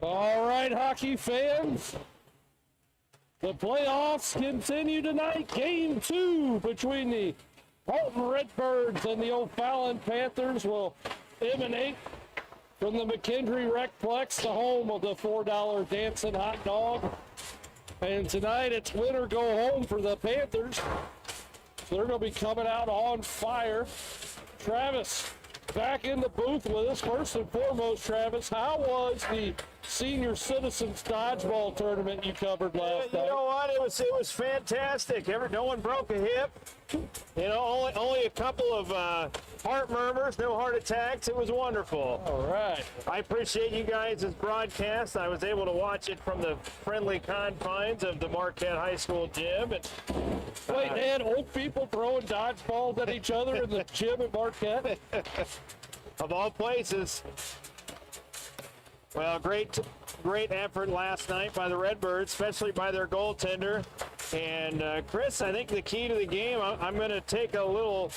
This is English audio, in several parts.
All right, hockey fans. The playoffs continue tonight. Game 2 between the Alton Redbirds and the O'Fallon Panthers will emanate from the McKendree Recplex, the home of the $4 dancing hot dog. And tonight it's win or go home for the Panthers. So they're going to be coming out on fire. Travis, back in the booth with us. First and foremost, Travis, how was the senior citizens dodgeball tournament you covered last night? You know what? It was fantastic. No one broke a hip. You know, only a couple of heart murmurs, no heart attacks. It was wonderful. All right. I appreciate you guys' broadcast. I was able to watch it from the friendly confines of the Marquette High School gym. And, wait, they had old people throwing dodgeballs at each other in the gym at Marquette? Of all places. Well, great effort last night by the Redbirds, especially by their goaltender. And Chris, I think the key to the game, I'm going to take a little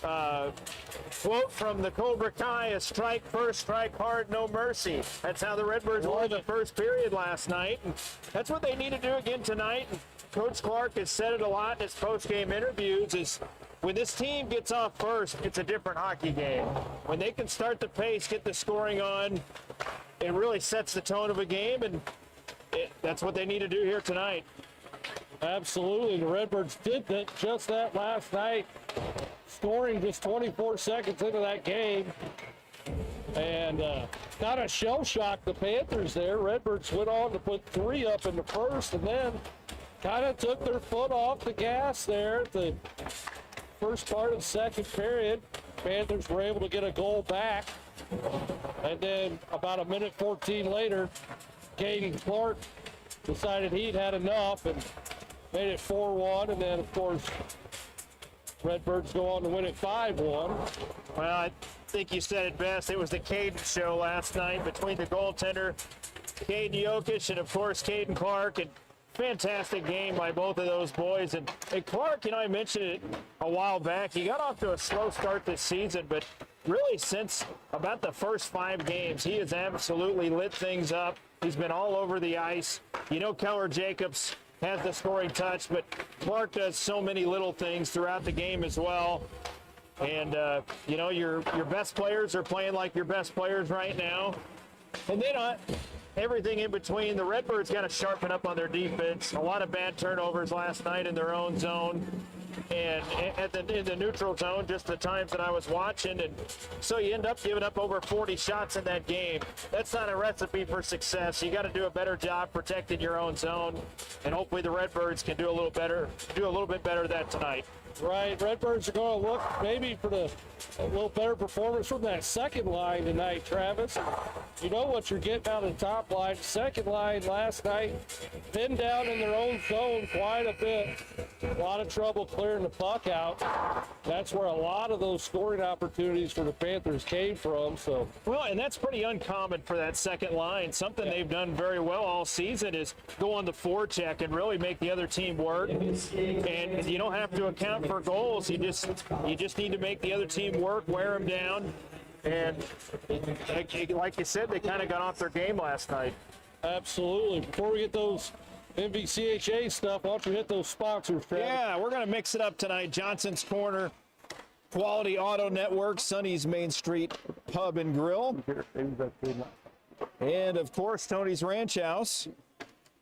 quote from the Cobra Kai: a strike first, strike hard, no mercy. That's how the Redbirds won the first period last night. And that's what they need to do again tonight. And Coach Clark has said it a lot in his post-game interviews, is when this team gets off first, it's a different hockey game. When they can start the pace, get the scoring on, it really sets the tone of a game, and that's what they need to do here tonight. Absolutely. The Redbirds did just that last night, scoring just 24 seconds into that game. And kind of shell-shocked the Panthers there. Redbirds went on to put 3 up in the first, and then kind of took their foot off the gas there at the first part of the second period. Panthers were able to get a goal back. And then about a minute 14 later, Caden Clark decided he'd had enough and made it 4-1. And then, of course, Redbirds go on to win it 5-1. Well, I think you said it best. It was the Caden show last night between the goaltender, Caden Jokic, and, of course, Caden Clark. And fantastic game by both of those boys. And Clark, you know, I mentioned it a while back. He got off to a slow start this season, but really since about the first 5 games, he has absolutely lit things up. He's been all over the ice. You know, Keller Jacobs has the scoring touch, but Clark does so many little things throughout the game as well. And, you know, your best players are playing like your best players right now. And then everything in between, the Redbirds got to sharpen up on their defense. A lot of bad turnovers last night in their own zone. And in the neutral zone, just the times that I was watching. And so you end up giving up over 40 shots in that game. That's not a recipe for success. You got to do a better job protecting your own zone. And hopefully the Redbirds can do a little bit better of that tonight. Right, Redbirds are going to look maybe for a little better performance from that second line tonight, Travis. You know what you're getting out of the top line. Second line last night, pinned down in their own zone quite a bit. A lot of trouble clearing the puck out. That's where a lot of those scoring opportunities for the Panthers came from. So, well, and that's pretty uncommon for that second line. Something they've done very well all season is go on the forecheck and really make the other team work. And you don't have to account for goals. You just need to make the other team work, wear them down. And like you said, they kind of got off their game last night. Absolutely. Before we get those MVCHA stuff, why don't you hit those sponsors, Travis? Yeah, we're going to mix it up tonight. Johnson's Corner, Quality Auto Network, Sonny's Main Street Pub and Grill, and, of course, Tony's Ranch House,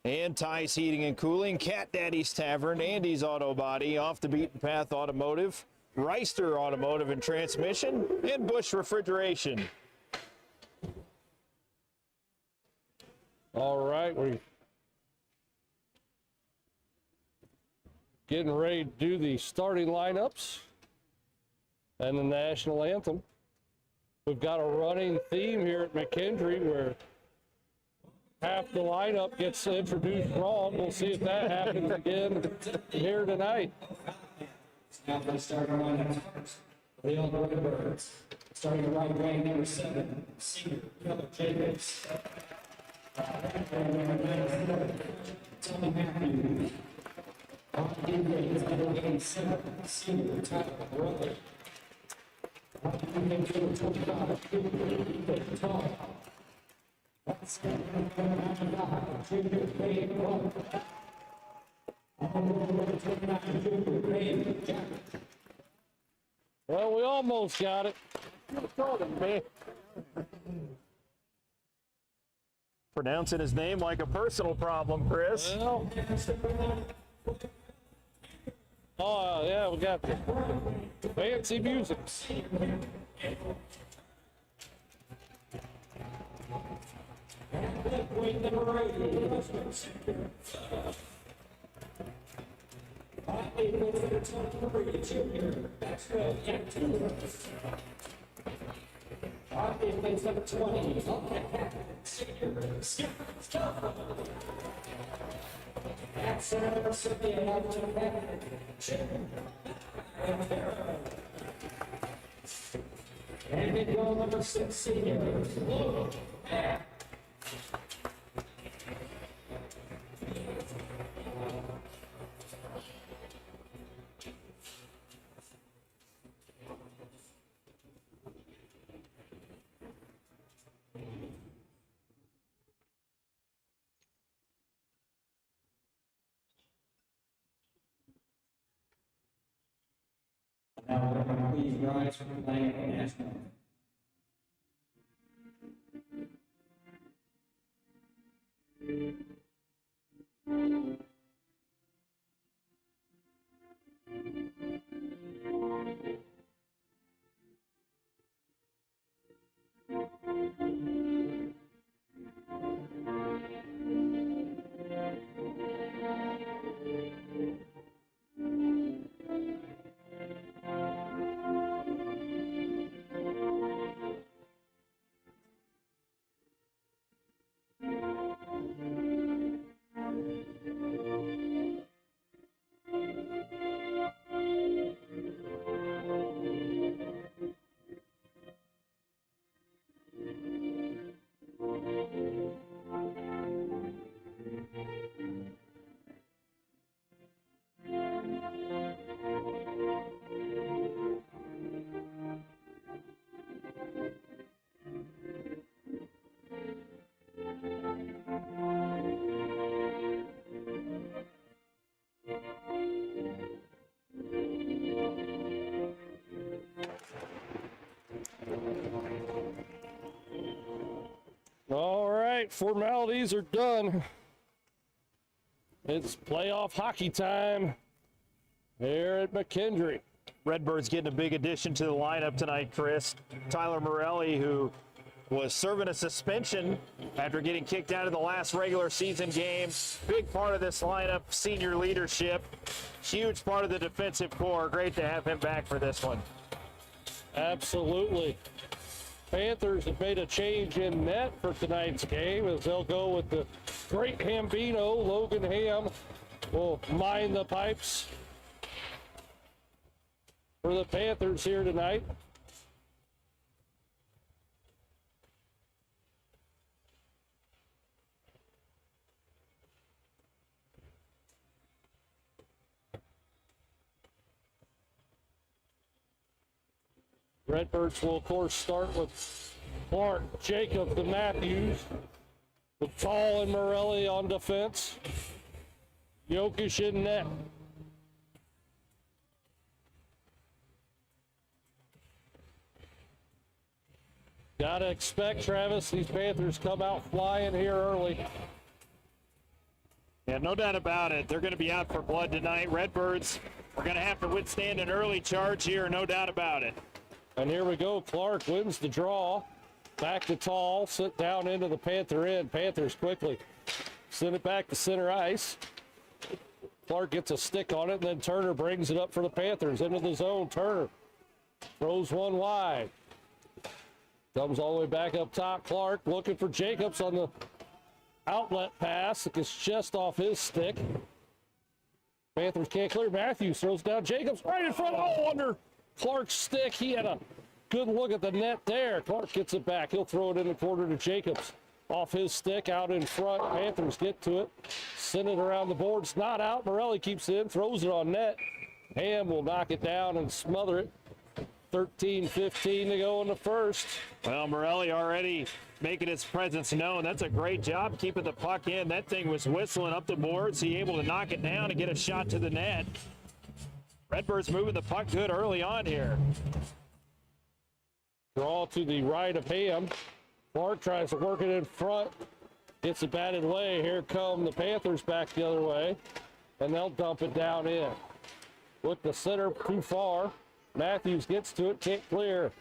and Ty's Heating and Cooling, Cat Daddy's Tavern, Andy's Auto Body, Off the Beaten Path Automotive, Reister Automotive and Transmission, and Bush Refrigeration. All right, we're getting ready to do the starting lineups and the national anthem. We've got a running theme here at McKendree where half the lineup gets introduced wrong. We'll see if that happens again here tonight. Now for the starting lineup first. The Alton Redbirds. Starting the right wing, number 7, senior Keller Jacobs. Right wing, number 9, Tommy Matthews. On the defense, number 87, senior Tyler Brother. Well, we almost got it. Pronouncing his name like a personal problem, Chris. Well, oh, yeah, we got the fancy music. And in goal number 6, senior. Now, we're going to please rise for the flag of the national. All right, formalities are done. It's playoff hockey time here at McKendree. Redbirds getting a big addition to the lineup tonight, Chris. Tyler Morelli, who was serving a suspension after getting kicked out of the last regular season game. Big part of this lineup, senior leadership. Huge part of the defensive core. Great to have him back for this one. Absolutely. Panthers have made a change in net for tonight's game as they'll go with the great Hambino. Logan Ham will mind the pipes for the Panthers here tonight. Redbirds will, of course, start with Clark, Jacobs, and Matthews. With Tall and Morelli on defense. Jokic in net. Gotta expect, Travis, these Panthers come out flying here early. Yeah, no doubt about it. They're going to be out for blood tonight. Redbirds are going to have to withstand an early charge here, no doubt about it. And here we go. Clark wins the draw. Back to Tall. Sit down into the Panther end. Panthers quickly send it back to center ice. Clark gets a stick on it, and then Turner brings it up for the Panthers into the zone. Turner throws one wide. Comes all the way back up top. Clark looking for Jacobs on the outlet pass. It gets just off his stick. Panthers can't clear. Matthews throws down Jacobs right in front. Oh, under Clark's stick. He had a good look at the net there. Clark gets it back. He'll throw it in the corner to Jacobs. Off his stick, out in front. Panthers get to it. Send it around the boards. Not out. Morelli keeps it in. Throws it on net. Ham will knock it down and smother it. 13-15 to go in the first. Well, Morelli already making his presence known. That's a great job keeping the puck in. That thing was whistling up the boards. He able to knock it down and get a shot to the net. Redbirds moving the puck good early on here. Draw to the right of Ham. Clark tries to work it in front. Gets it batted away. Here come the Panthers back the other way. And they'll dump it down in. With the center too far. Matthews gets to it, can't clear.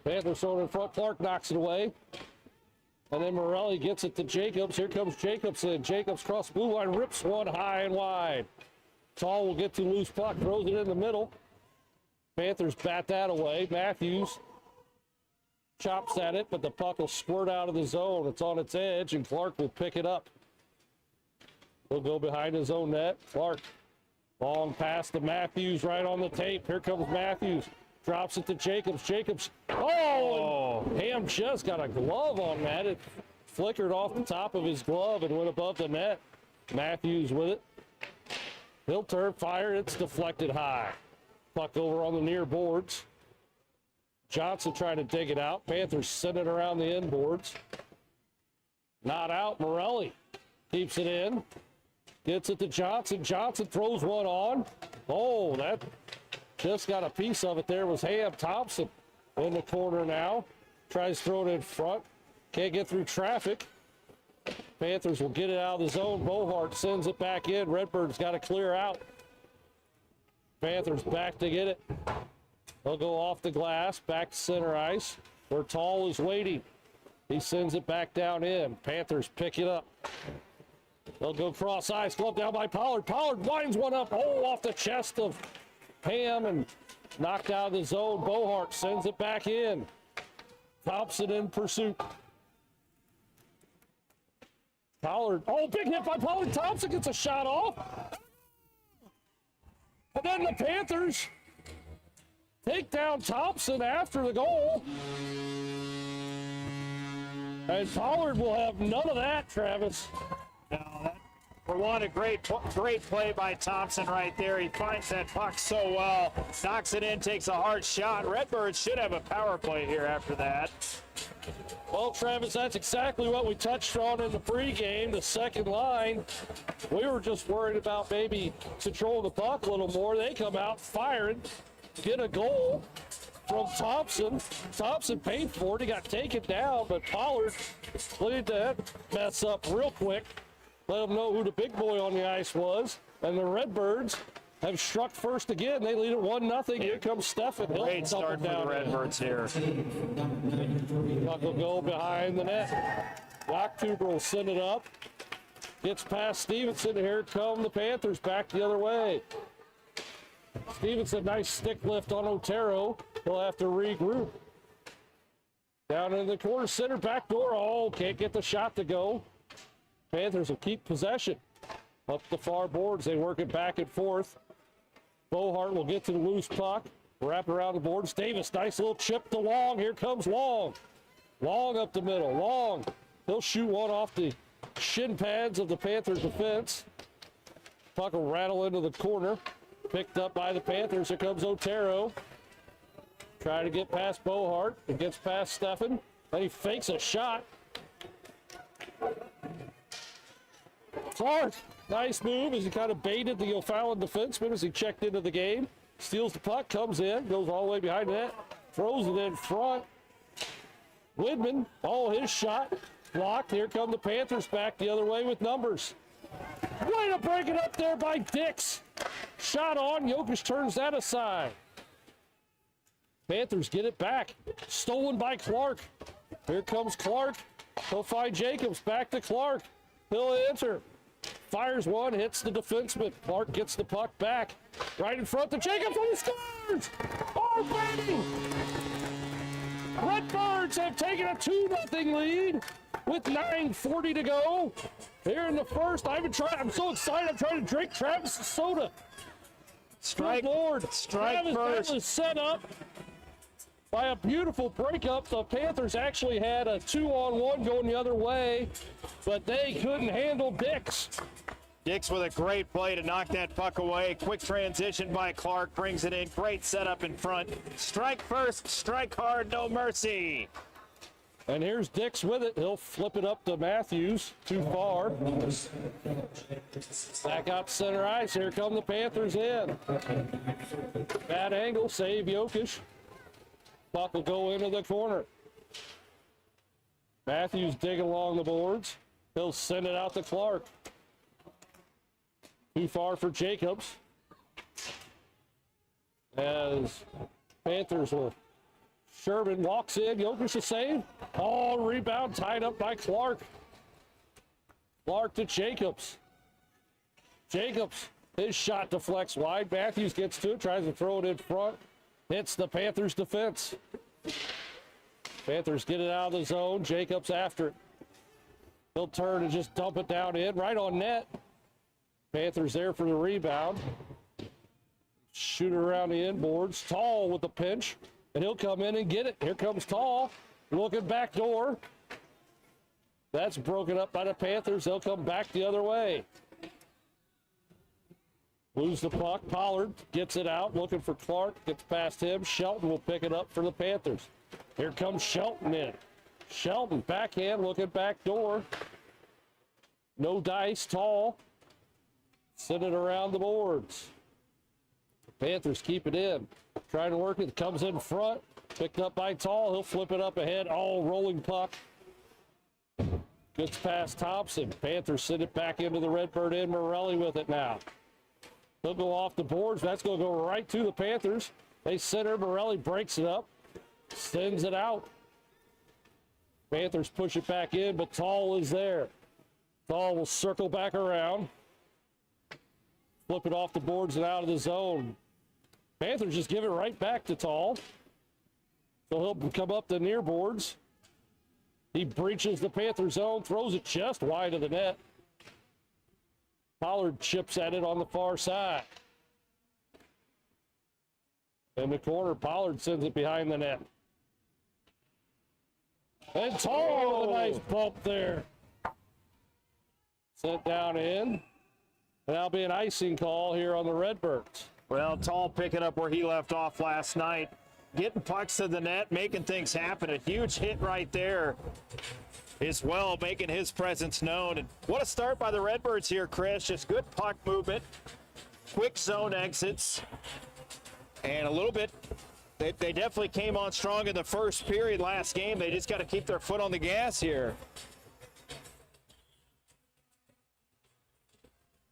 Panthers thrown in front. Clark knocks it away. And then Morelli gets it to Jacobs. Here comes Jacobs in. Jacobs cross blue line, rips one high and wide. Tall will get to loose puck, throws it in the middle. Panthers bat that away. Matthews chops at it, but the puck will squirt out of the zone. It's on its edge, and Clark will pick it up. He'll go behind his own net. Clark, long pass to Matthews right on the tape. Here comes Matthews. Drops it to Jacobs. Jacobs, oh! Ham just got a glove on that. It flickered off the top of his glove and went above the net. Matthews with it. He'll turn, fire, it's deflected high. Puck over on the near boards. Johnson trying to dig it out. Panthers send it around the end boards. Not out, Morelli keeps it in. Gets it to Johnson. Johnson throws one on. Oh, that just got a piece of it there was Ham. Thompson in the corner now. Tries to throw it in front. Can't get through traffic. Panthers will get it out of the zone. Bohart sends it back in. Redbirds got to clear out. Panthers back to get it. They'll go off the glass, back to center ice, where Tall is waiting. He sends it back down in. Panthers pick it up. They'll go cross ice, glove down by Pollard. Pollard winds one up, oh, off the chest of Ham and knocked out of the zone. Bohart sends it back in. Thompson in pursuit. Pollard, oh, big hit by Pollard. Thompson gets a shot off. And then the Panthers take down Thompson after the goal. And Pollard will have none of that, Travis. No, for one, a great play by Thompson right there. He finds that puck so well, knocks it in, takes a hard shot. Redbirds should have a power play here after that. Well, Travis, that's exactly what we touched on in the pregame, the second line. We were just worried about maybe controlling the puck a little more. They come out firing, get a goal from Thompson. Thompson paid for it. He got taken down, but Pollard cleaned that mess up real quick. Let them know who the big boy on the ice was. And the Redbirds have struck first again. They lead it 1-0. Here comes Stefan. Great start for the Redbirds here. Puck will go behind the net. Locktuber will send it up. Gets past Stevenson. Here come the Panthers back the other way. Stevenson, nice stick lift on Otero. He'll have to regroup. Down in the corner, center back door. Oh, can't get the shot to go. Panthers will keep possession. Up the far boards, they work it back and forth. Bohart will get to the loose puck. Wrap around the boards. Davis, nice little chip to Long. Here comes Long. Long up the middle. Long. He'll shoot one off the shin pads of the Panthers defense. Puck will rattle into the corner. Picked up by the Panthers. Here comes Otero. Trying to get past Bohart. It gets past Stefan. Then he fakes a shot. Clark, nice move as he kind of baited the O'Fallon defenseman as he checked into the game. Steals the puck, comes in, goes all the way behind the net, throws it in front. Widman, oh, his shot blocked. Here come the Panthers back the other way with numbers. Way to break it up there by Dix. Shot on, Jokic turns that aside. Panthers get it back. Stolen by Clark. Here comes Clark. He'll find Jacobs, back to Clark. He'll enter. Fires one, hits the defenseman. Clark gets the puck back. Right in front to Jacobs, and he scores! Oh, baby! Redbirds have taken a 2-0 lead with 9:40 to go. Here in the first, I'm so excited, I'm trying to drink Travis' soda. Strike, good Lord. strike Travis, first. that was set up by a beautiful breakup. The Panthers actually had a 2-on-1 going the other way, but they couldn't handle Dix. Dix with a great play to knock that puck away. Quick transition by Clark, brings it in. Great setup in front. Strike first, strike hard, no mercy. And here's Dix with it. He'll flip it up to Matthews. Too far. Back out to center ice. Here come the Panthers in. Bad angle. Save Jokic. Puck will go into the corner. Matthews digging along the boards. He'll send it out to Clark. Too far for Jacobs. As Panthers will. Sherman walks in. Jokic a save. Oh, rebound tied up by Clark. Clark to Jacobs. Jacobs, his shot deflects wide. Matthews gets to it, tries to throw it in front. Hits the Panthers defense. Panthers get it out of the zone. Jacobs after it. He'll turn and just dump it down in, right on net. Panthers there for the rebound. Shoot it around the inboards. Tall with the pinch, and he'll come in and get it. Here comes Tall, looking back door. That's broken up by the Panthers. They'll come back the other way. Lose the puck. Pollard gets it out, looking for Clark. Gets past him. Shelton will pick it up for the Panthers. Here comes Shelton in. Shelton, backhand, looking back door. No dice. Tall. Send it around the boards. The Panthers keep it in. Trying to work it. Comes in front. Picked up by Tall. He'll flip it up ahead. Oh, rolling puck. Gets past Thompson. Panthers send it back into the Redbird end. Morelli with it now. He'll go off the boards. That's going to go right to the Panthers. They center. Morelli breaks it up. Sends it out. Panthers push it back in, but Tall is there. Tall will circle back around. Flip it off the boards and out of the zone. Panthers just give it right back to Tall. So he'll come up the near boards. He breaches the Panther zone, throws it just wide of the net. Pollard chips at it on the far side. In the corner, Pollard sends it behind the net. And Tall, a nice bump there. Sent down in. And that'll be an icing call here on the Redbirds. Well, Tall picking up where he left off last night. Getting pucks to the net, making things happen. A huge hit right there as well, making his presence known. And what a start by the Redbirds here, Chris. Just good puck movement, quick zone exits, and a little bit, they definitely came on strong in the first period last game. They just got to keep their foot on the gas here.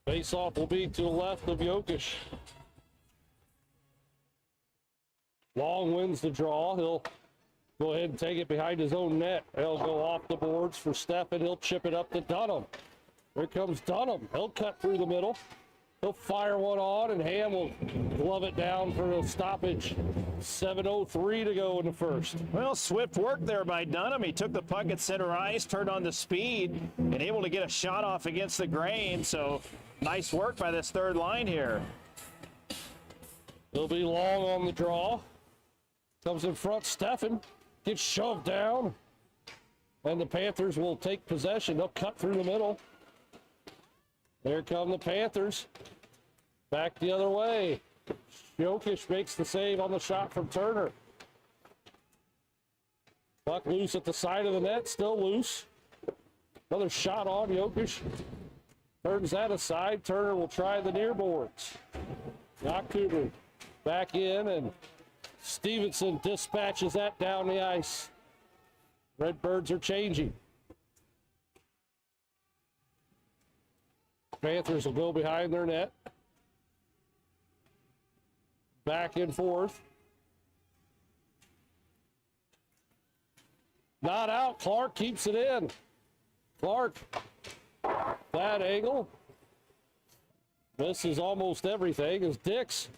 Face-off will be to the left of Jokic. Long wins the draw. He'll go ahead and take it behind his own net. He'll go off the boards for Steffen. He'll chip it up to Dunham. Here comes Dunham. He'll cut through the middle. He'll fire one on, and Ham will glove it down for a stoppage. 7:03 to go in the first. Well, swift work there by Dunham. He took the puck at center ice, turned on the speed, and able to get a shot off against the grain. So nice work by this third line here. He'll be long on the draw. Comes in front, Steffen gets shoved down, and the Panthers will take possession. They'll cut through the middle. There come the Panthers. Back the other way. Jokic makes the save on the shot from Turner. Puck loose at the side of the net, still loose. Another shot on Jokic. Turns that aside. Turner will try the near boards. Yakubu back in, and Stevenson dispatches that down the ice. Redbirds are changing. Panthers will go behind their net. Back and forth. Not out. Clark keeps it in. Clark, that angle. This is almost everything as Dix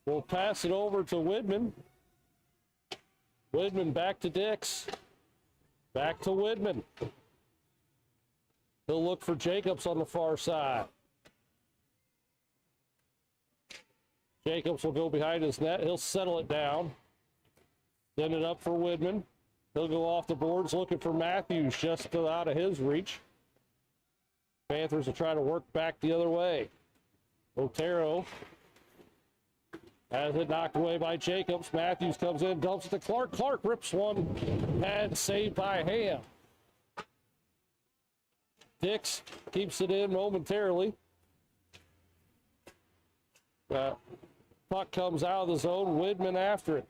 will pass it over to Widman. Widman back to Dix. Back to Widman. He'll look for Jacobs on the far side. Jacobs will go behind his net. He'll settle it down. Send it up for Widman. He'll go off the boards looking for Matthews just out of his reach. Panthers will try to work back the other way. Otero has it knocked away by Jacobs. Matthews comes in, dumps it to Clark. Clark rips one and saved by Ham. Dix keeps it in momentarily. Puck comes out of the zone. Widman after it.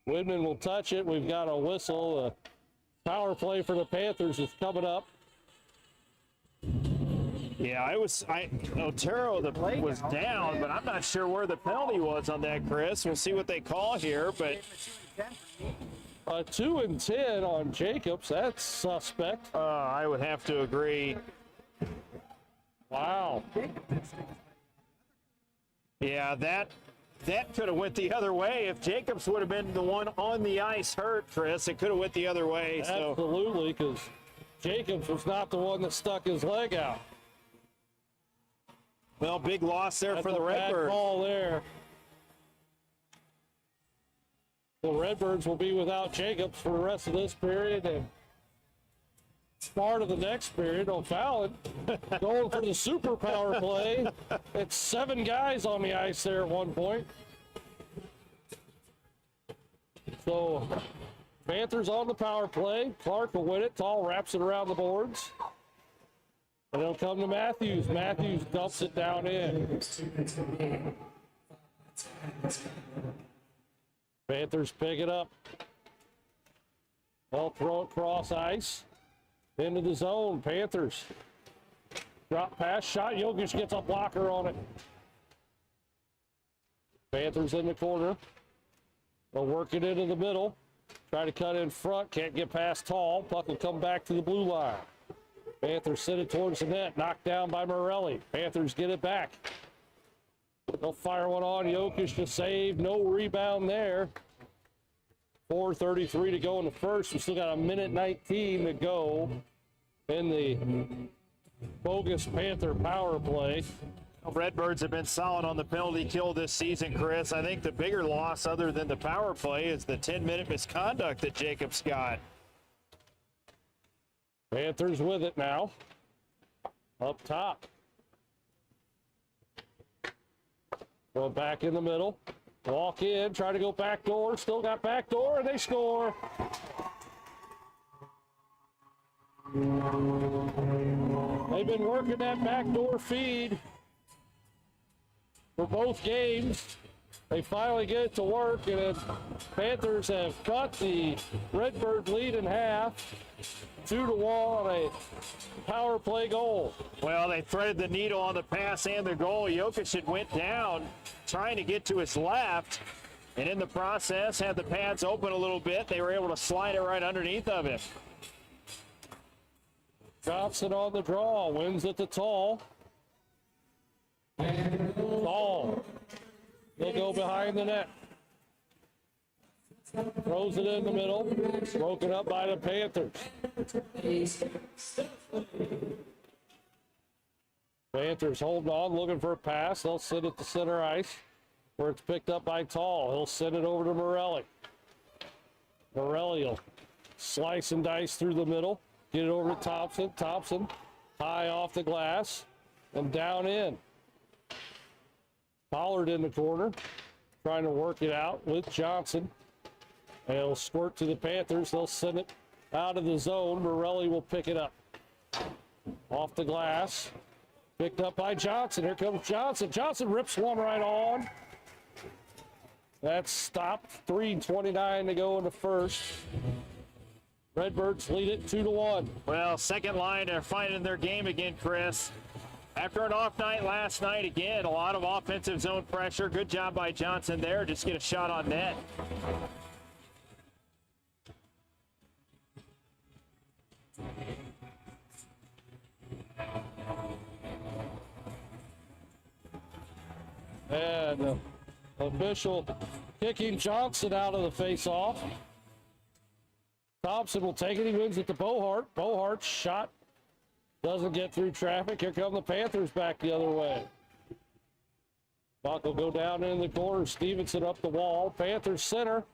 Widman will touch it. We've got a whistle. Power play for the Panthers is coming up. Yeah, Otero was down, but I'm not sure where the penalty was on that, Chris. We'll see what they call here, but 2 and 10 on Jacobs. That's suspect. I would have to agree. Wow. Yeah, that could have went the other way. If Jacobs would have been the one on the ice hurt, Chris, it could have went the other way. Absolutely, because Jacobs was not the one that stuck his leg out. Well, big loss there for the Redbirds. Bad call there. The Redbirds will be without Jacobs for the rest of this period and part of the next period. O'Fallon going for the super power play. It's 7 guys on the ice there at one point. So Panthers on the power play. Clark will win it. Tall wraps it around the boards. And it'll come to Matthews. Matthews dumps it down in. Panthers pick it up. They'll throw it cross ice. Into the zone. Panthers. Drop pass. Shot. Jokic gets a blocker on it. Panthers in the corner. They'll work it into the middle. Try to cut in front. Can't get past Tall. Puck will come back to the blue line. Panthers send it towards the net. Knocked down by Morelli. Panthers get it back. They'll fire one on. Jokic to save. No rebound there. 4:33 to go in the first. We still got a minute 19 to go in the bogus Panther power play. Redbirds have been solid on the penalty kill this season, Chris. I think the bigger loss, other than the power play, is the 10-minute misconduct that Jacobs got. Panthers with it now. Up top. Go back in the middle. Walk in, try to go back door. Still got back door, and they score. They've been working that backdoor feed for both games. They finally get it to work, and then Panthers have cut the Redbird lead in half. 2-1 on a power play goal. Well, they threaded the needle on the pass and the goal. Jokic had went down trying to get to his left, and in the process had the pads open a little bit. They were able to slide it right underneath of him. Johnson on the draw, wins it to Tall. Tall. He'll go behind the net. Throws it in the middle. Broken up by the Panthers. Panthers holding on, looking for a pass. They'll send it to center ice, where it's picked up by Tall. He'll send it over to Morelli. Morelli will slice and dice through the middle. Get it over to Thompson. Thompson high off the glass and down in. Pollard in the corner, trying to work it out with Johnson. And it'll squirt to the Panthers. They'll send it out of the zone. Morelli will pick it up. Off the glass. Picked up by Johnson. Here comes Johnson. Johnson rips one right on. That's stopped. 3:29 to go in the first. Redbirds lead it 2-1. Well, second line are finding their game again, Chris. After an off night last night, again, a lot of offensive zone pressure. Good job by Johnson there. Just get a shot on net. And the official kicking Johnson out of the face-off. Thompson will take it. He wins it to Bohart. Bohart's shot doesn't get through traffic. Here come the Panthers back the other way. Buck will go down in the corner. Stevenson up the wall. Panthers center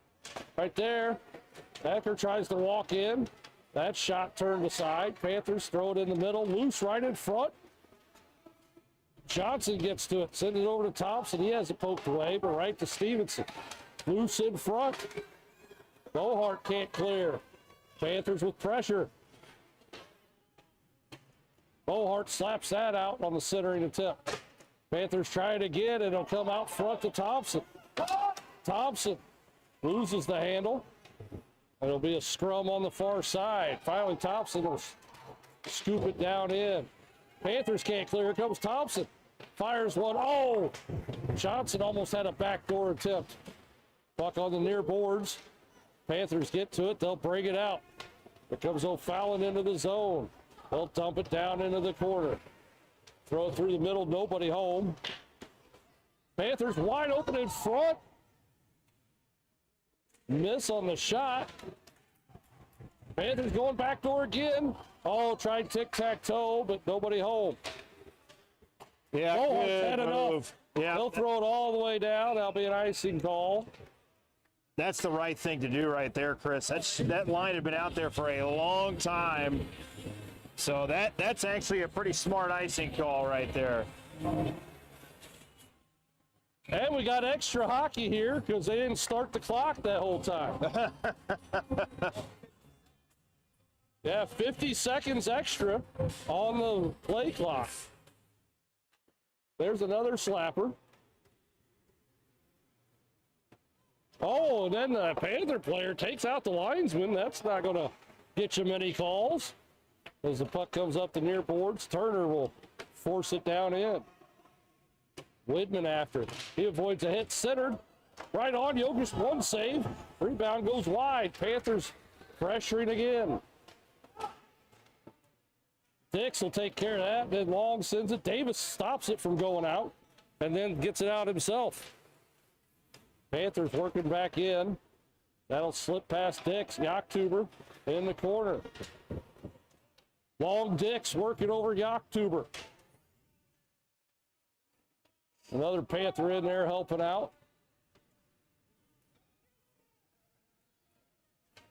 right there. Becker tries to walk in. That shot turned aside. Panthers throw it in the middle. Loose right in front. Johnson gets to it. Send it over to Thompson. He has it poked away, but right to Stevenson. Loose in front. Bohart can't clear. Panthers with pressure. Bohart slaps that out on the centering attempt. Panthers try it again, and it'll come out front to Thompson. Thompson loses the handle. It'll be a scrum on the far side. Finally, Thompson will scoop it down in. Panthers can't clear. Here comes Thompson. Fires one. Oh! Johnson almost had a backdoor attempt. Puck on the near boards. Panthers get to it. They'll bring it out. Here comes O'Fallon into the zone. They'll dump it down into the corner. Throw it through the middle. Nobody home. Panthers wide open in front. Miss on the shot. Panthers going backdoor again. Oh, tried tic-tac-toe, but nobody home. Yeah, Bohart's good had move. enough. Yeah, They'll throw it all the way down. That'll be an icing call. that's the right thing to do right there, Chris. That line had been out there for a long time. So that's actually a pretty smart icing call right there. And we got extra hockey here because they didn't start the clock that whole time. Yeah, 50 seconds extra on the play clock. There's another slapper. Oh, and then the Panther player takes out the linesman. That's not going to get you many calls. As the puck comes up the near boards, Turner will force it down in. Widman after it. He avoids a hit centered. Right on, Jokic, one save. Rebound goes wide. Panthers pressuring again. Dix will take care of that. Then Long sends it. Davis stops it from going out and then gets it out himself. Panthers working back in. That'll slip past Dix. Yaktuber in the corner. Long Dix working over Yaktuber. Another Panther in there helping out.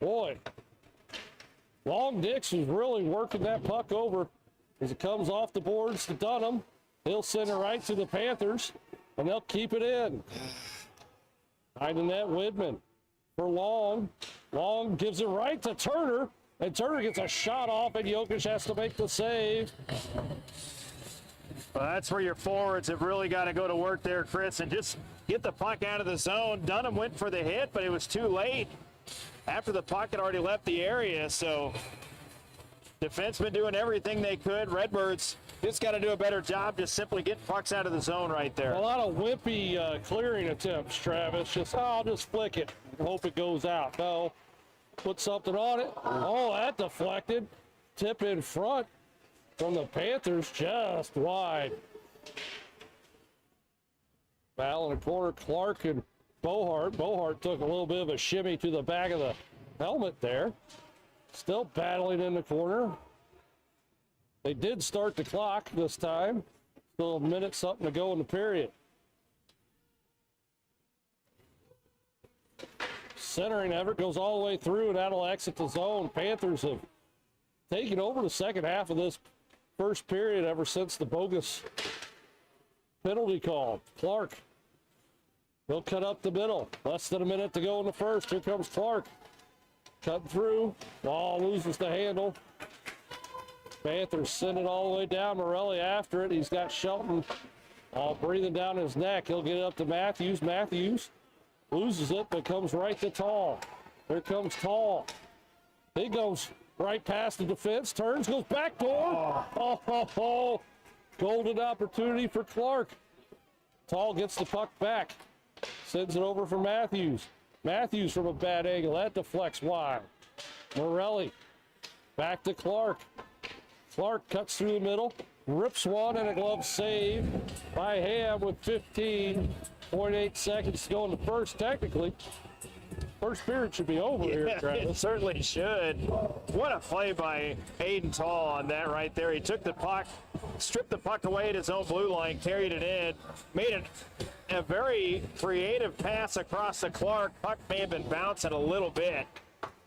Boy, Long Dix is really working that puck over as it comes off the boards to Dunham. He'll send it right to the Panthers, and they'll keep it in. Behind the net, Widman for Long. Long gives it right to Turner, and Turner gets a shot off, and Jokic has to make the save. Well, that's where your forwards have really got to go to work there, Chris, and just get the puck out of the zone. Dunham went for the hit, but it was too late after the puck had already left the area. So defensemen doing everything they could. Redbirds just got to do a better job just simply getting pucks out of the zone right there. A lot of wimpy clearing attempts, Travis. Just, I'll just flick it and hope it goes out. No, put something on it. Oh, that deflected. Tip in front from the Panthers, just wide. Foul in the corner, Clark and Bohart. Bohart took a little bit of a shimmy to the back of the helmet there. Still battling in the corner. They did start the clock this time. Still a minute something to go in the period. Centering effort goes all the way through, and that'll exit the zone. Panthers have taken over the second half of this first period ever since the bogus penalty call. Clark, he'll cut up the middle. Less than a minute to go in the first. Here comes Clark. Cutting through. Ball loses the handle. Panthers send it all the way down. Morelli after it. He's got Shelton all breathing down his neck. He'll get it up to Matthews. Matthews loses it, but comes right to Tall. Here comes Tall. He goes right past the defense. Turns, goes back door. Oh. Golden opportunity for Clark. Tall gets the puck back. Sends it over for Matthews. Matthews from a bad angle. That deflects wide. Morelli back to Clark. Clark cuts through the middle. Rips one and a glove save by Ham with 15.8 seconds to go in the first. Technically, first period should be over here, Travis. It certainly should. What a play by Aiden Tall on that right there. He took the puck, stripped the puck away at his own blue line, carried it in, made a very creative pass across to Clark. Puck may have been bouncing a little bit,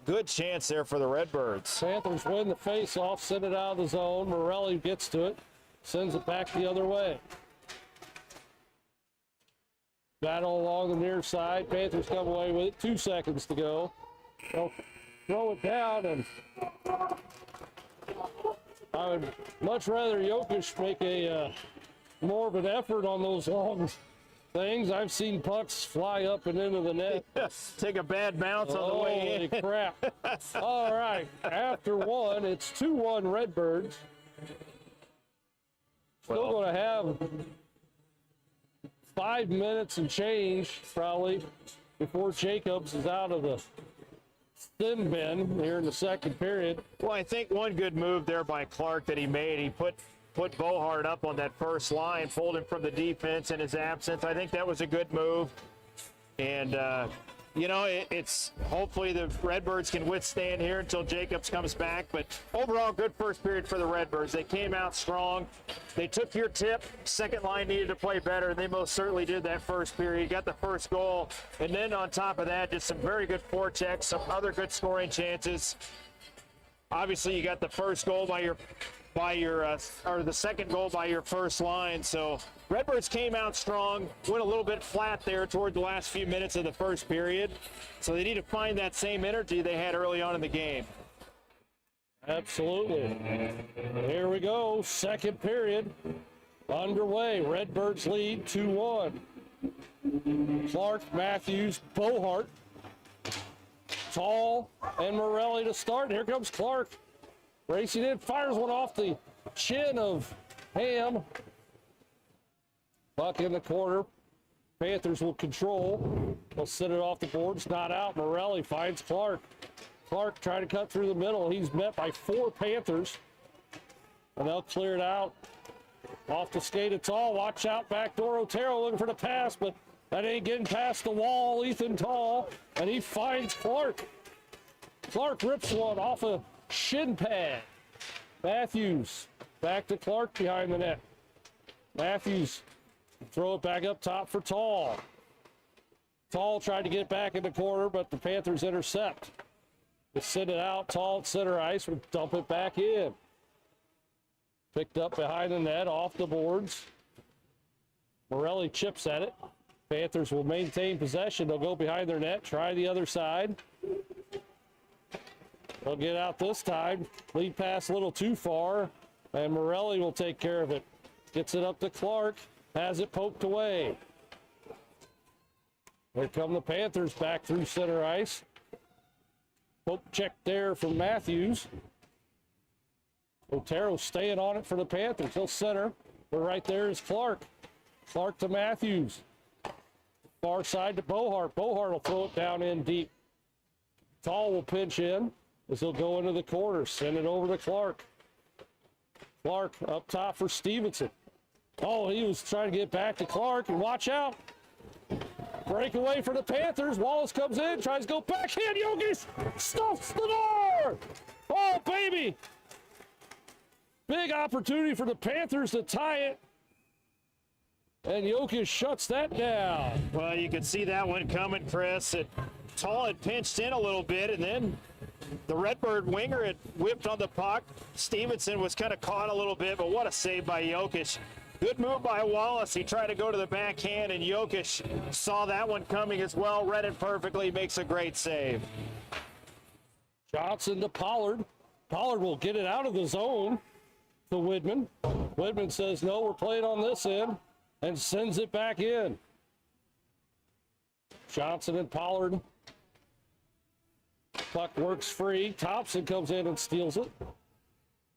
good chance there for the Redbirds. Panthers win the face-off, send it out of the zone. Morelli gets to it, sends it back the other way. Battle along the near side. Panthers come away with it. 2 seconds to go. They'll throw it down, and I would much rather Jokic make a more of an effort on those long things. I've seen pucks fly up and into the net. Yes, take a bad bounce on the way in. Holy crap. All right, after one, it's 2-1 Redbirds. Still going to have 5 minutes and change, probably, before Jacobs is out of the thin bin here in the second period. Well, I think one good move there by Clark that he made, he put Bohart up on that first line, pulled him from the defense in his absence. I think that was a good move. And, you know, it's hopefully the Redbirds can withstand here until Jacobs comes back. But overall, good first period for the Redbirds. They came out strong. They took your tip. Second line needed to play better, and they most certainly did that first period. Got the first goal. And then on top of that, just some very good forechecks, some other good scoring chances. Obviously, you got the first goal or the second goal by your first line. So Redbirds came out strong, went a little bit flat there toward the last few minutes of the first period. So they need to find that same energy they had early on in the game. Absolutely. Here we go, second period underway. Redbirds lead 2-1. Clark, Matthews, Bohart, Tall, and Morelli to start. Here comes Clark. Racing in, fires one off the chin of Ham. Puck in the corner. Panthers will control. They'll send it off the boards, not out. Morelli finds Clark. Clark trying to cut through the middle. He's met by 4 Panthers. And they'll clear it out. Off the skate of Tall. Watch out, backdoor. Otero looking for the pass, but that ain't getting past the wall. Ethan Tall, and he finds Clark. Clark rips one off a shin pad. Matthews back to Clark behind the net. Matthews throw it back up top for Tall. Tall tried to get back in the corner, but the Panthers intercept. They send it out. Tall at center ice will dump it back in. Picked up behind the net, off the boards. Morelli chips at it. Panthers will maintain possession. They'll go behind their net, try the other side. They'll get out this time. Lead pass a little too far, and Morelli will take care of it. Gets it up to Clark, has it poked away. Here come the Panthers back through center ice. Poke check there from Matthews. Otero staying on it for the Panthers. He'll center, but right there is Clark. Clark to Matthews. Far side to Bohart. Bohart will throw it down in deep. Tall will pinch in as he'll go into the corner. Send it over to Clark. Clark up top for Stevenson. Oh, he was trying to get back to Clark, and watch out. Breakaway for the Panthers. Wallace comes in, tries to go backhand. Jokic stuffs the door. Oh, baby. Big opportunity for the Panthers to tie it. And Jokic shuts that down. Well, you could see that one coming, Chris. Tall had pinched in a little bit, and then the Redbird winger had whipped on the puck. Stevenson was kind of caught a little bit, but what a save by Jokic. Good move by Wallace. He tried to go to the backhand, and Jokic saw that one coming as well, read it perfectly, makes a great save. Johnson to Pollard. Pollard will get it out of the zone to Widman. Widman says, no, we're playing on this end, and sends it back in. Johnson and Pollard. Puck works free. Thompson comes in and steals it.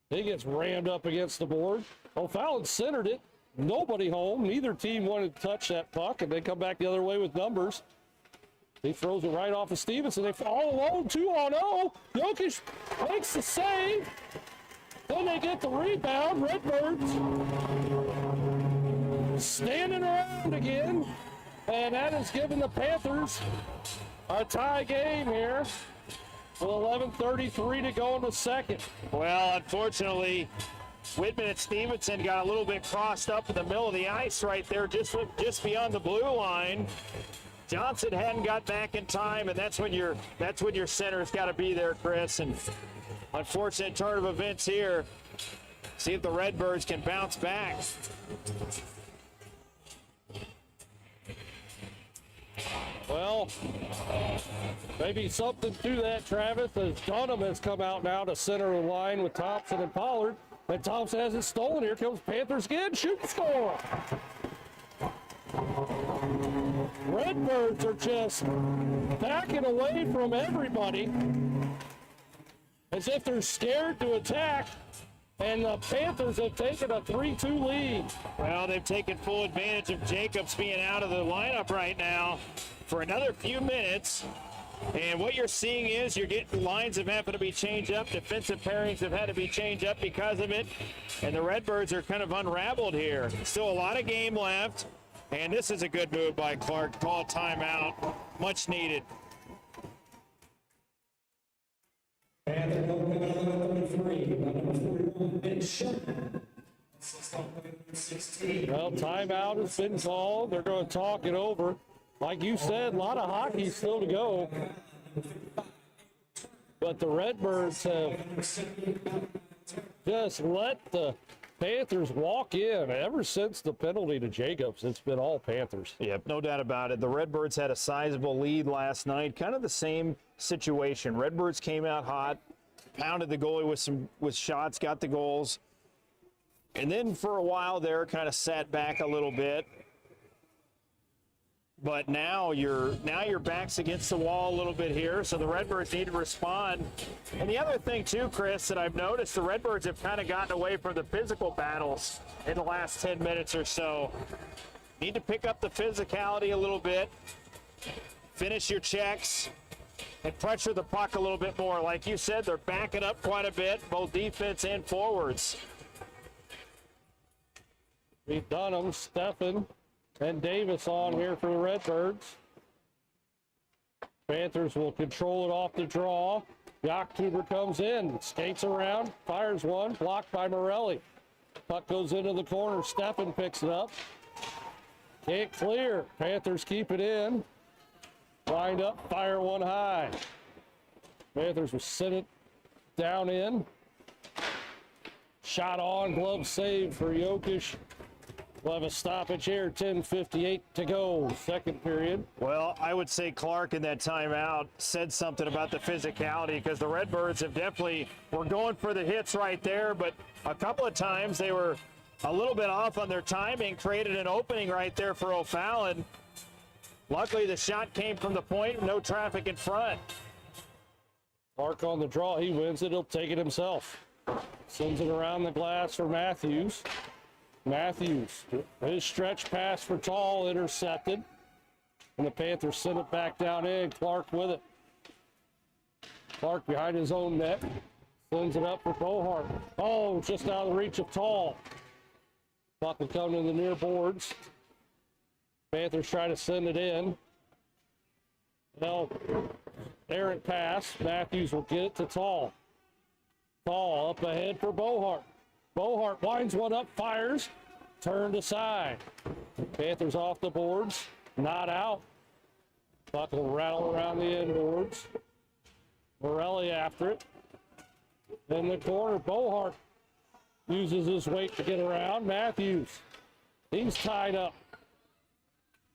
He gets rammed up against the board. O'Fallon centered it. Nobody home. Neither team wanted to touch that puck, and they come back the other way with numbers. He throws it right off of Stevenson. They all alone, 2-on-0. Jokic makes the save. Then they get the rebound. Redbirds standing around again. And that has given the Panthers a tie game here with 11:33 to go in the second. Well, unfortunately, Widman and Stevenson got a little bit crossed up in the middle of the ice right there, just beyond the blue line. Johnson hadn't got back in time, and that's when your center's got to be there, Chris. And unfortunate turn of events here. See if the Redbirds can bounce back. Well, maybe something to that, Travis, as Dunham has come out now to center the line with Thompson and Pollard. And Thompson has it stolen. Here comes Panthers again. Shoot, score. Redbirds are just backing away from everybody as if they're scared to attack. And the Panthers have taken a 3-2 lead. Well, they've taken full advantage of Jacobs being out of the lineup right now for another few minutes. And what you're seeing is you're getting lines have happened to be changed up. Defensive pairings have had to be changed up because of it. And the Redbirds are kind of unraveled here. Still a lot of game left. And this is a good move by Clark. Call timeout. Much needed. And they're going to 33, number 41, MVCHA. 16. Well, timeout has been called. They're going to talk it over. Like you said, a lot of hockey still to go. But the Redbirds have just let the Panthers walk in. Ever since the penalty to Jacobs, it's been all Panthers. Yep, no doubt about it. The Redbirds had a sizable lead last night. Kind of the same situation. Redbirds came out hot, pounded the goalie with shots, got the goals. And then for a while there, kind of sat back a little bit. But now your back's against the wall a little bit here, so the Redbirds need to respond. And the other thing too, Chris, that I've noticed, the Redbirds have kind of gotten away from the physical battles in the last 10 minutes or so. Need to pick up the physicality a little bit, finish your checks, and pressure the puck a little bit more. Like you said, they're backing up quite a bit, both defense and forwards. We've done them, Steffen and Davis on here for the Redbirds. Panthers will control it off the draw. Yaktuber comes in, skates around, fires one, blocked by Morelli. Puck goes into the corner, Steffen picks it up. Can't clear, Panthers keep it in. Wind up, fire one high. Panthers will send it down in. Shot on, glove save for Jokic. We'll have a stoppage here, 10:58 to go, second period. Well, I would say Clark in that timeout said something about the physicality, because the Redbirds have definitely were going for the hits right there, but a couple of times they were a little bit off on their timing, created an opening right there for O'Fallon. Luckily, the shot came from the point, no traffic in front. Clark on the draw, he wins it, he'll take it himself. Sends it around the glass for Matthews. Matthews, his stretch pass for Tall, intercepted. And the Panthers send it back down in, Clark with it. Clark behind his own net, sends it up for Bohart. Oh, just out of the reach of Tall. Puck will come to the near boards. Panthers try to send it in. Well, errant pass. Matthews will get it to Tall. Tall up ahead for Bohart. Bohart winds one up, fires, turned aside. Panthers off the boards, not out. Puck will rattle around the end boards. Morelli after it. In the corner, Bohart uses his weight to get around. Matthews, he's tied up.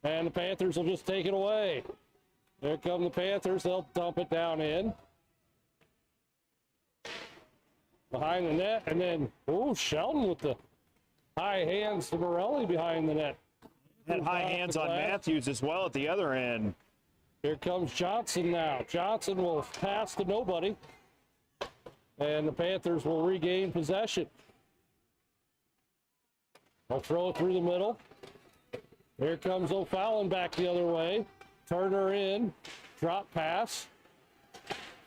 And the Panthers will just take it away. There come the Panthers, they'll dump it down in. Behind the net, and then, Shelton with the high hands to Morelli behind the net. Had high hands on Matthews as well at the other end. Here comes Johnson now. Johnson will pass to nobody, and the Panthers will regain possession. They'll throw it through the middle. Here comes O'Fallon back the other way. Turner in, drop pass.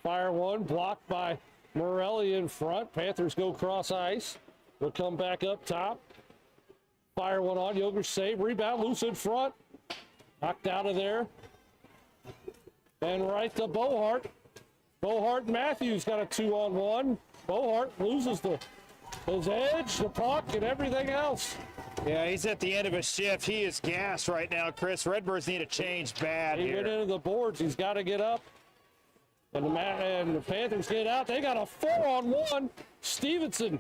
Fire one, blocked by Morelli in front. Panthers go cross ice. They'll come back up top. Fire one on. Jokic save. Rebound loose in front. Knocked out of there. And right to Bohart. Bohart and Matthews got a 2-on-1. Bohart loses his edge, the puck, and everything else. Yeah, he's at the end of his shift. He is gassed right now, Chris. Redbirds need a change bad He went here. into the boards. He's got to get up. And the Panthers get out. They got a 4-on-1. Stevenson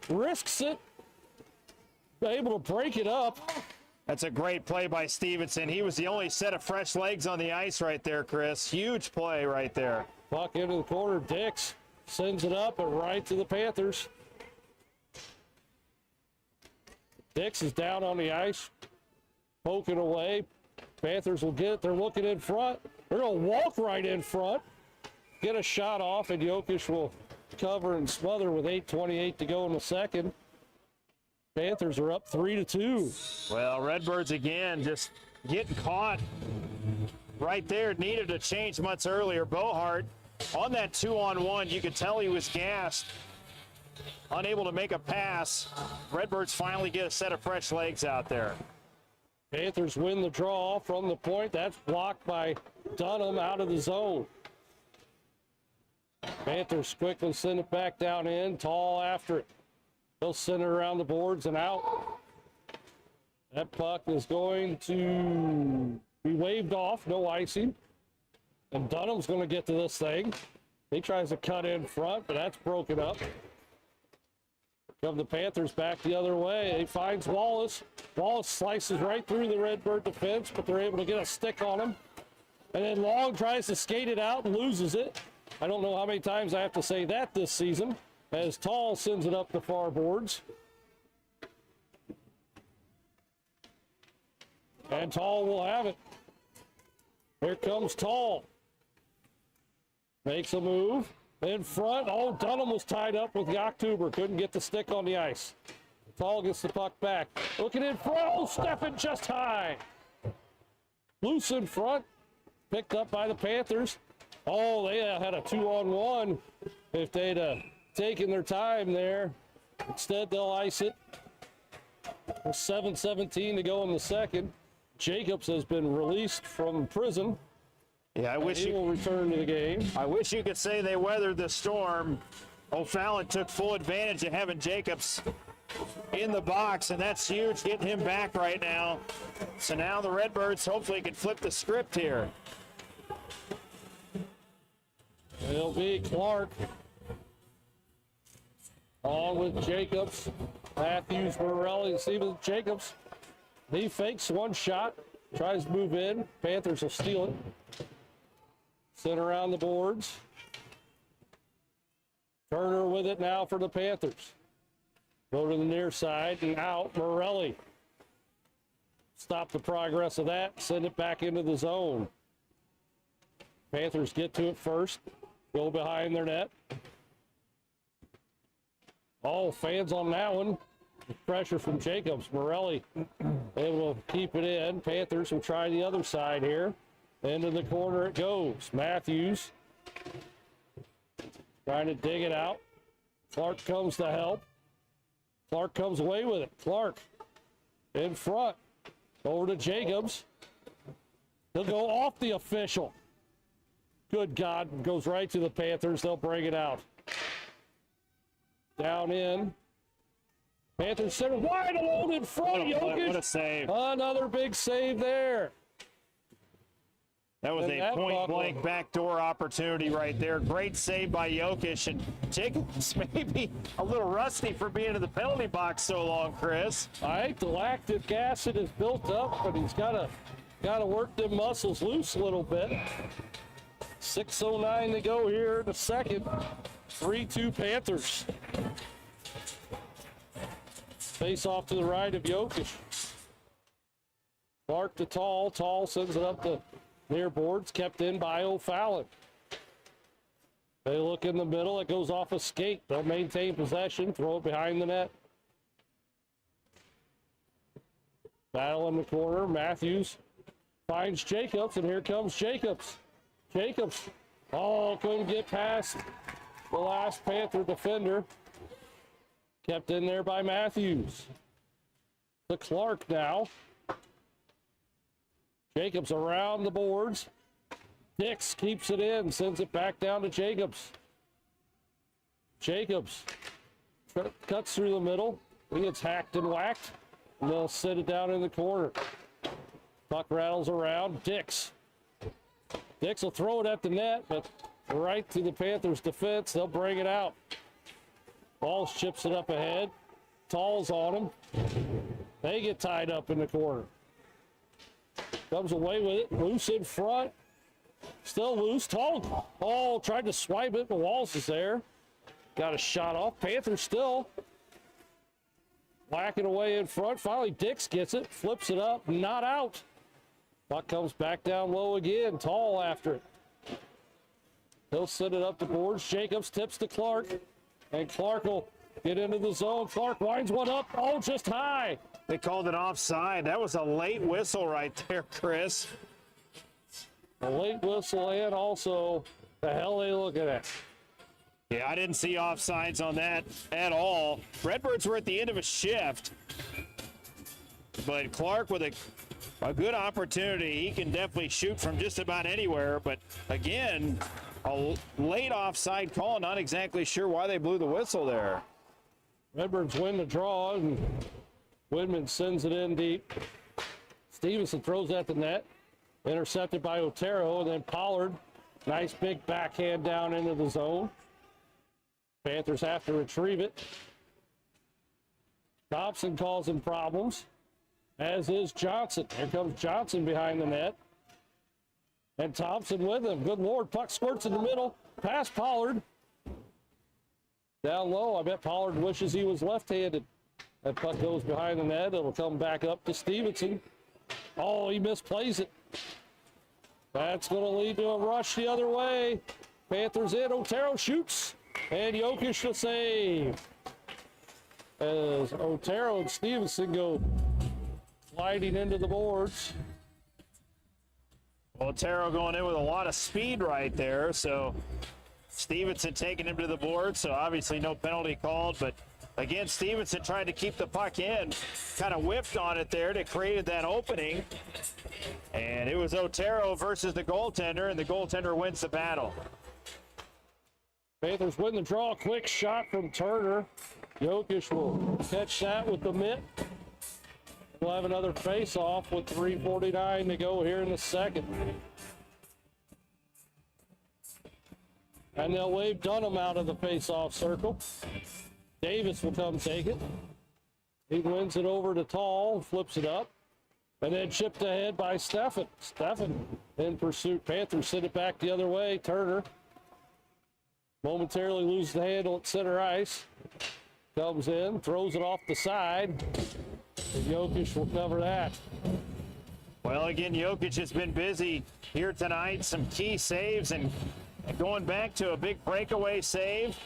risks it. Able to break it up. That's a great play by Stevenson. He was the only set of fresh legs on the ice right there, Chris. Huge play right there. Puck into the corner. Dix sends it up and right to the Panthers. Dix is down on the ice, poking away. Panthers will get it. They're looking in front. They're going to walk right in front, get a shot off, and Jokic will cover and smother with 8:28 to go in the second. Panthers are up 3-2. Well, Redbirds again just getting caught right there. Needed a change much earlier. Bohart on that 2-on-1, you could tell he was gassed. Unable to make a pass. Redbirds finally get a set of fresh legs out there. Panthers win the draw from the point. That's blocked by Dunham out of the zone. Panthers quickly send it back down in. Tall after it. They'll send it around the boards and out. That puck is going to be waved off. No icing. And Dunham's going to get to this thing. He tries to cut in front, but that's broken up. Come the Panthers back the other way. He finds Wallace. Wallace slices right through the Redbird defense, but they're able to get a stick on him. And then Long tries to skate it out and loses it. I don't know how many times I have to say that this season, as Tall sends it up the far boards. And Tall will have it. Here comes Tall. Makes a move. In front, oh, Dunham was tied up with Yaktuber. Couldn't get the stick on the ice. Tall gets the puck back. Looking in front, oh, stepping just high. Loose in front, picked up by the Panthers. Oh, they had a 2-on-1 if they'd taken their time there. Instead, they'll ice it. With 7:17 to go in the second. Jacobs has been released from prison. Yeah, I wish He will return to the game. I wish you could say they weathered the storm. O'Fallon took full advantage of having Jacobs in the box, and that's huge, getting him back right now. So now the Redbirds hopefully can flip the script here. It'll be Clark on with Jacobs. Matthews, Morelli, Stevens, Jacobs. He fakes one shot, tries to move in. Panthers will steal it. Sent around the boards. Turner with it now for the Panthers. Go to the near side and out. Morelli. Stop the progress of that. Send it back into the zone. Panthers get to it first. Go behind their net. Oh, fans on that one. Pressure from Jacobs. Morelli able to keep it in. Panthers will try the other side here. Into the corner it goes. Matthews trying to dig it out. Clark comes to help. Clark comes away with it. Clark in front. Over to Jacobs. He'll go off the official. Good God. Goes right to the Panthers. They'll bring it out. Down in. Panthers center wide alone in front. Jokic. What a save. Another big save there. That was a point-blank backdoor opportunity right there. Great save by Jokic, and Jacobs maybe a little rusty for being in the penalty box so long, Chris. All right, the lactic acid is built up, but he's got to work them muscles loose a little bit. 6:09 to go here in the second. 3-2 Panthers. Face off to the right of Jokic. Clark to Tall. Tall sends it up the near boards, kept in by O'Fallon. They look in the middle. It goes off a skate. They'll maintain possession, throw it behind the net. Battle in the corner. Matthews finds Jacobs, and here comes Jacobs. Jacobs, oh, couldn't get past the last Panther defender. Kept in there by Matthews. To Clark now. Jacobs around the boards. Dix keeps it in, sends it back down to Jacobs. Jacobs cuts through the middle. He gets hacked and whacked. and they'll sit it down in the corner. Puck rattles around. Dix will throw it at the net, but right to the Panthers' defense. They'll bring it out. Ball chips it up ahead. Tall's on them. They get tied up in the corner. Comes away with it. Loose in front. Still loose. Tall. Oh, tried to swipe it, but Walls is there. Got a shot off. Panthers still whacking away in front. Finally, Dix gets it. Flips it up. Not out. Puck comes back down low again. Tall after it. He'll send it up the boards. Jacobs tips to Clark. And Clark will get into the zone. Clark winds one up. Oh, just high. They called it offside. That was a late whistle right there, Chris. A late whistle, and also the hell they looking at. Yeah, I didn't see offsides on that at all. Redbirds were at the end of a shift. But Clark with a good opportunity. He can definitely shoot from just about anywhere. But again, a late offside call. Not exactly sure why they blew the whistle there. Redbirds win the draw, and Widman sends it in deep. Stevenson throws at the net. Intercepted by Otero, and then Pollard. Nice big backhand down into the zone. Panthers have to retrieve it. Thompson causing problems, as is Johnson. Here comes Johnson behind the net. And Thompson with him. Good Lord, puck squirts in the middle. Past Pollard. Down low, I bet Pollard wishes he was left-handed. That puck goes behind the net. It'll come back up to Stevenson. Oh, he misplays it. That's going to lead to a rush the other way. Panthers in. Otero shoots. And Jokic to save. As Otero and Stevenson go gliding into the boards. Otero going in with a lot of speed right there. So Stevenson taking him to the board. So obviously no penalty called. But again, Stevenson tried to keep the puck in. Kind of whipped on it there that created that opening. And it was Otero versus the goaltender, and the goaltender wins the battle. Panthers win the draw. Quick shot from Turner. Jokic will catch that with the mitt. We'll have another face-off with 3:49 to go here in the second. And they'll wave Dunham out of the face-off circle. Davis will come take it. He wins it over to Tall, flips it up. And then chipped ahead by Steffen. Steffen in pursuit. Panthers send it back the other way. Turner momentarily loses the handle at center ice. Comes in, throws it off the side. And Jokic will cover that. Well, again, Jokic has been busy here tonight. Some key saves and going back to a big breakaway save.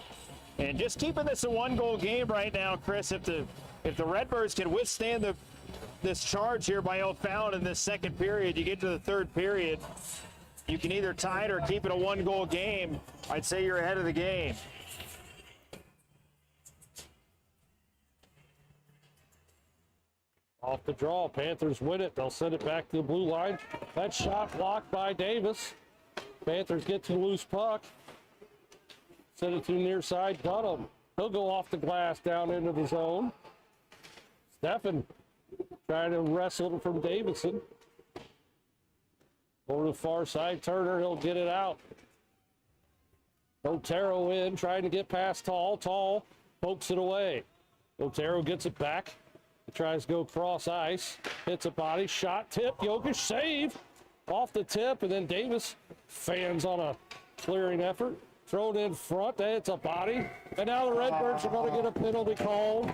And just keeping this a one-goal game right now, Chris. If the Redbirds can withstand this charge here by O'Fallon in this second period, you get to the third period, you can either tie it or keep it a one-goal game. I'd say you're ahead of the game. Off the draw, Panthers win it. They'll send it back to the blue line. That shot blocked by Davis. Panthers get to the loose puck. Send it to near side, Dunham. He'll go off the glass down into the zone. Steffen trying to wrestle it from Davidson. Over the far side, Turner, he'll get it out. Otero in, trying to get past Tall. Tall pokes it away. Otero gets it back. He tries to go cross ice. Hits a body shot, tip, Jokic, save. Off the tip, and then Davis fans on a clearing effort. Thrown in front, it's a body. And now the Redbirds are going to get a penalty called.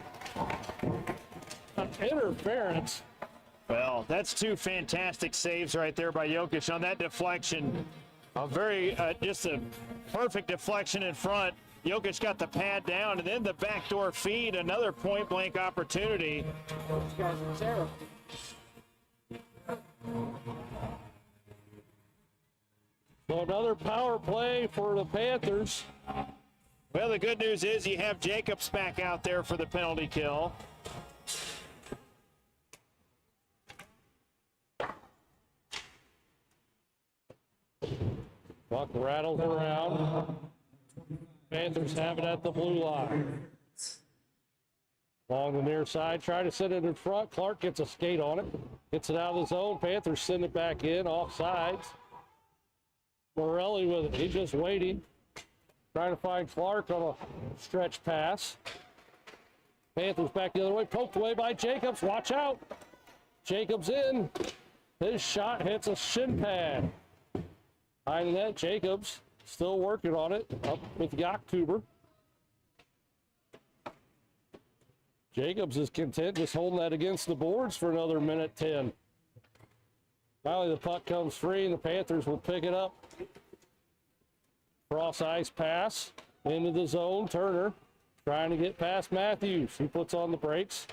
An interference. Well, that's two fantastic saves right there by Jokic on that deflection. A very, just a perfect deflection in front. Jokic got the pad down, and then the backdoor feed, another point-blank opportunity. So another power play for the Panthers. Well, the good news is you have Jacobs back out there for the penalty kill. Puck rattles around. Panthers have it at the blue line. Along the near side, trying to send it in front. Clark gets a skate on it. Gets it out of the zone. Panthers send it back in, off sides. Morelli with it. He's just waiting. Trying to find Clark on a stretch pass. Panthers back the other way. Poked away by Jacobs. Watch out. Jacobs in. His shot hits a shin pad. Behind the net, Jacobs still working on it. Up with Yaktuber. Jacobs is content just holding that against the boards for another minute 10. Finally, the puck comes free, and the Panthers will pick it up. Cross ice pass into the zone. Turner trying to get past Matthews. He puts on the brakes.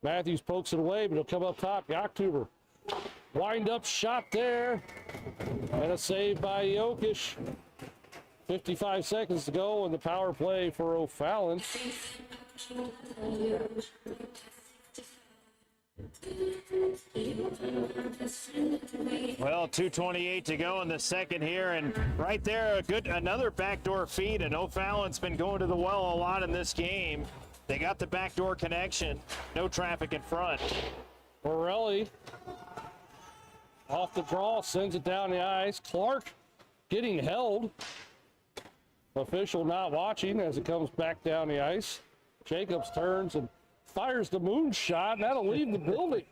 Matthews pokes it away, but it'll come up top. Yaktuber. Wind up shot there. And a save by Jokic. 55 seconds to go in the power play for O'Fallon. Well, 2:28 to go in the second here, and right there, another backdoor feed, and O'Fallon's been going to the well a lot in this game. They got the backdoor connection, no traffic in front. Morelli off the draw, sends it down the ice. Clark getting held. Official not watching as it comes back down the ice. Jacobs turns and fires the moonshot, and that'll leave the building.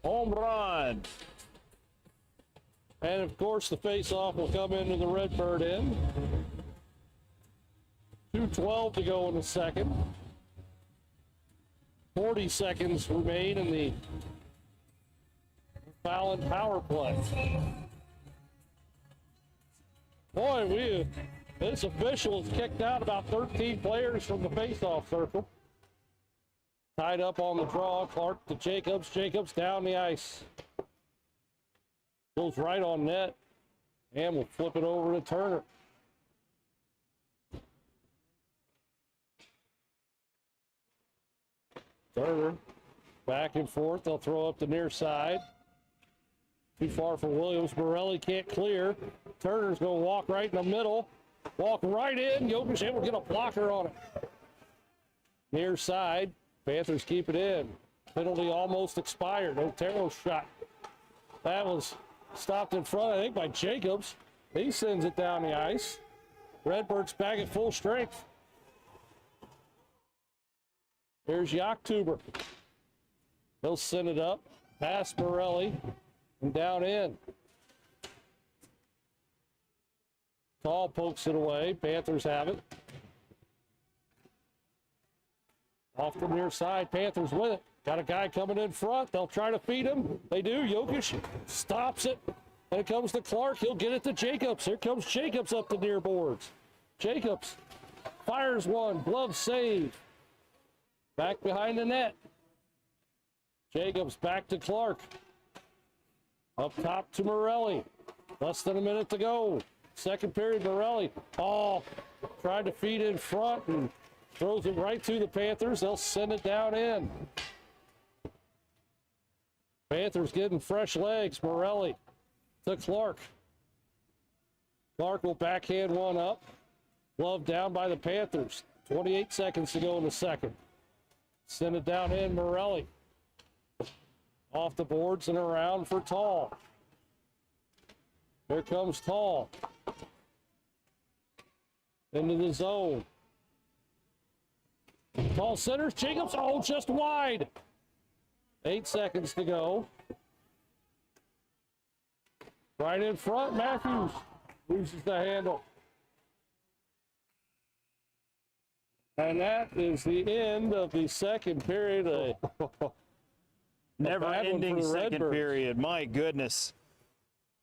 Home run. And of course, the face-off will come into the Redbird end. 2:12 to go in the second. 40 seconds remain in the Fallon power play. Boy, this official has kicked out about 13 players from the face-off circle. Tied up on the draw. Clark to Jacobs. Jacobs down the ice. Goes right on net. And we'll flip it over to Turner. Turner back and forth. They'll throw up the near side. Too far for Williams. Morelli can't clear. Turner's going to walk right in the middle. Walk right in. Jokic able to get a blocker on it. Near side. Panthers keep it in. Penalty almost expired. Otero shot. That was stopped in front, I think, by Jacobs. He sends it down the ice. Redbirds back at full strength. Here's Yaktuber. He'll send it up. Past Morelli. And down in. Tall pokes it away. Panthers have it. Off the near side. Panthers with it. Got a guy coming in front. They'll try to feed him. They do. Jokic stops it. And it comes to Clark. He'll get it to Jacobs. Here comes Jacobs up the near boards. Jacobs fires one. Glove save. Back behind the net. Jacobs back to Clark. Up top to Morelli. Less than a minute to go. Second period, Morelli. Tried to feed in front and throws it right to the Panthers. They'll send it down in. Panthers getting fresh legs. Morelli to Clark. Clark will backhand one up. Glove down by the Panthers. 28 seconds to go in the second. Send it down in, Morelli. Off the boards and around for Tall. Here comes Tall. Into the zone. Tall centers. Jacobs, just wide. 8 seconds to go. Right in front, Matthews loses the handle. And that is the end of the second period. Never-ending second period. My goodness.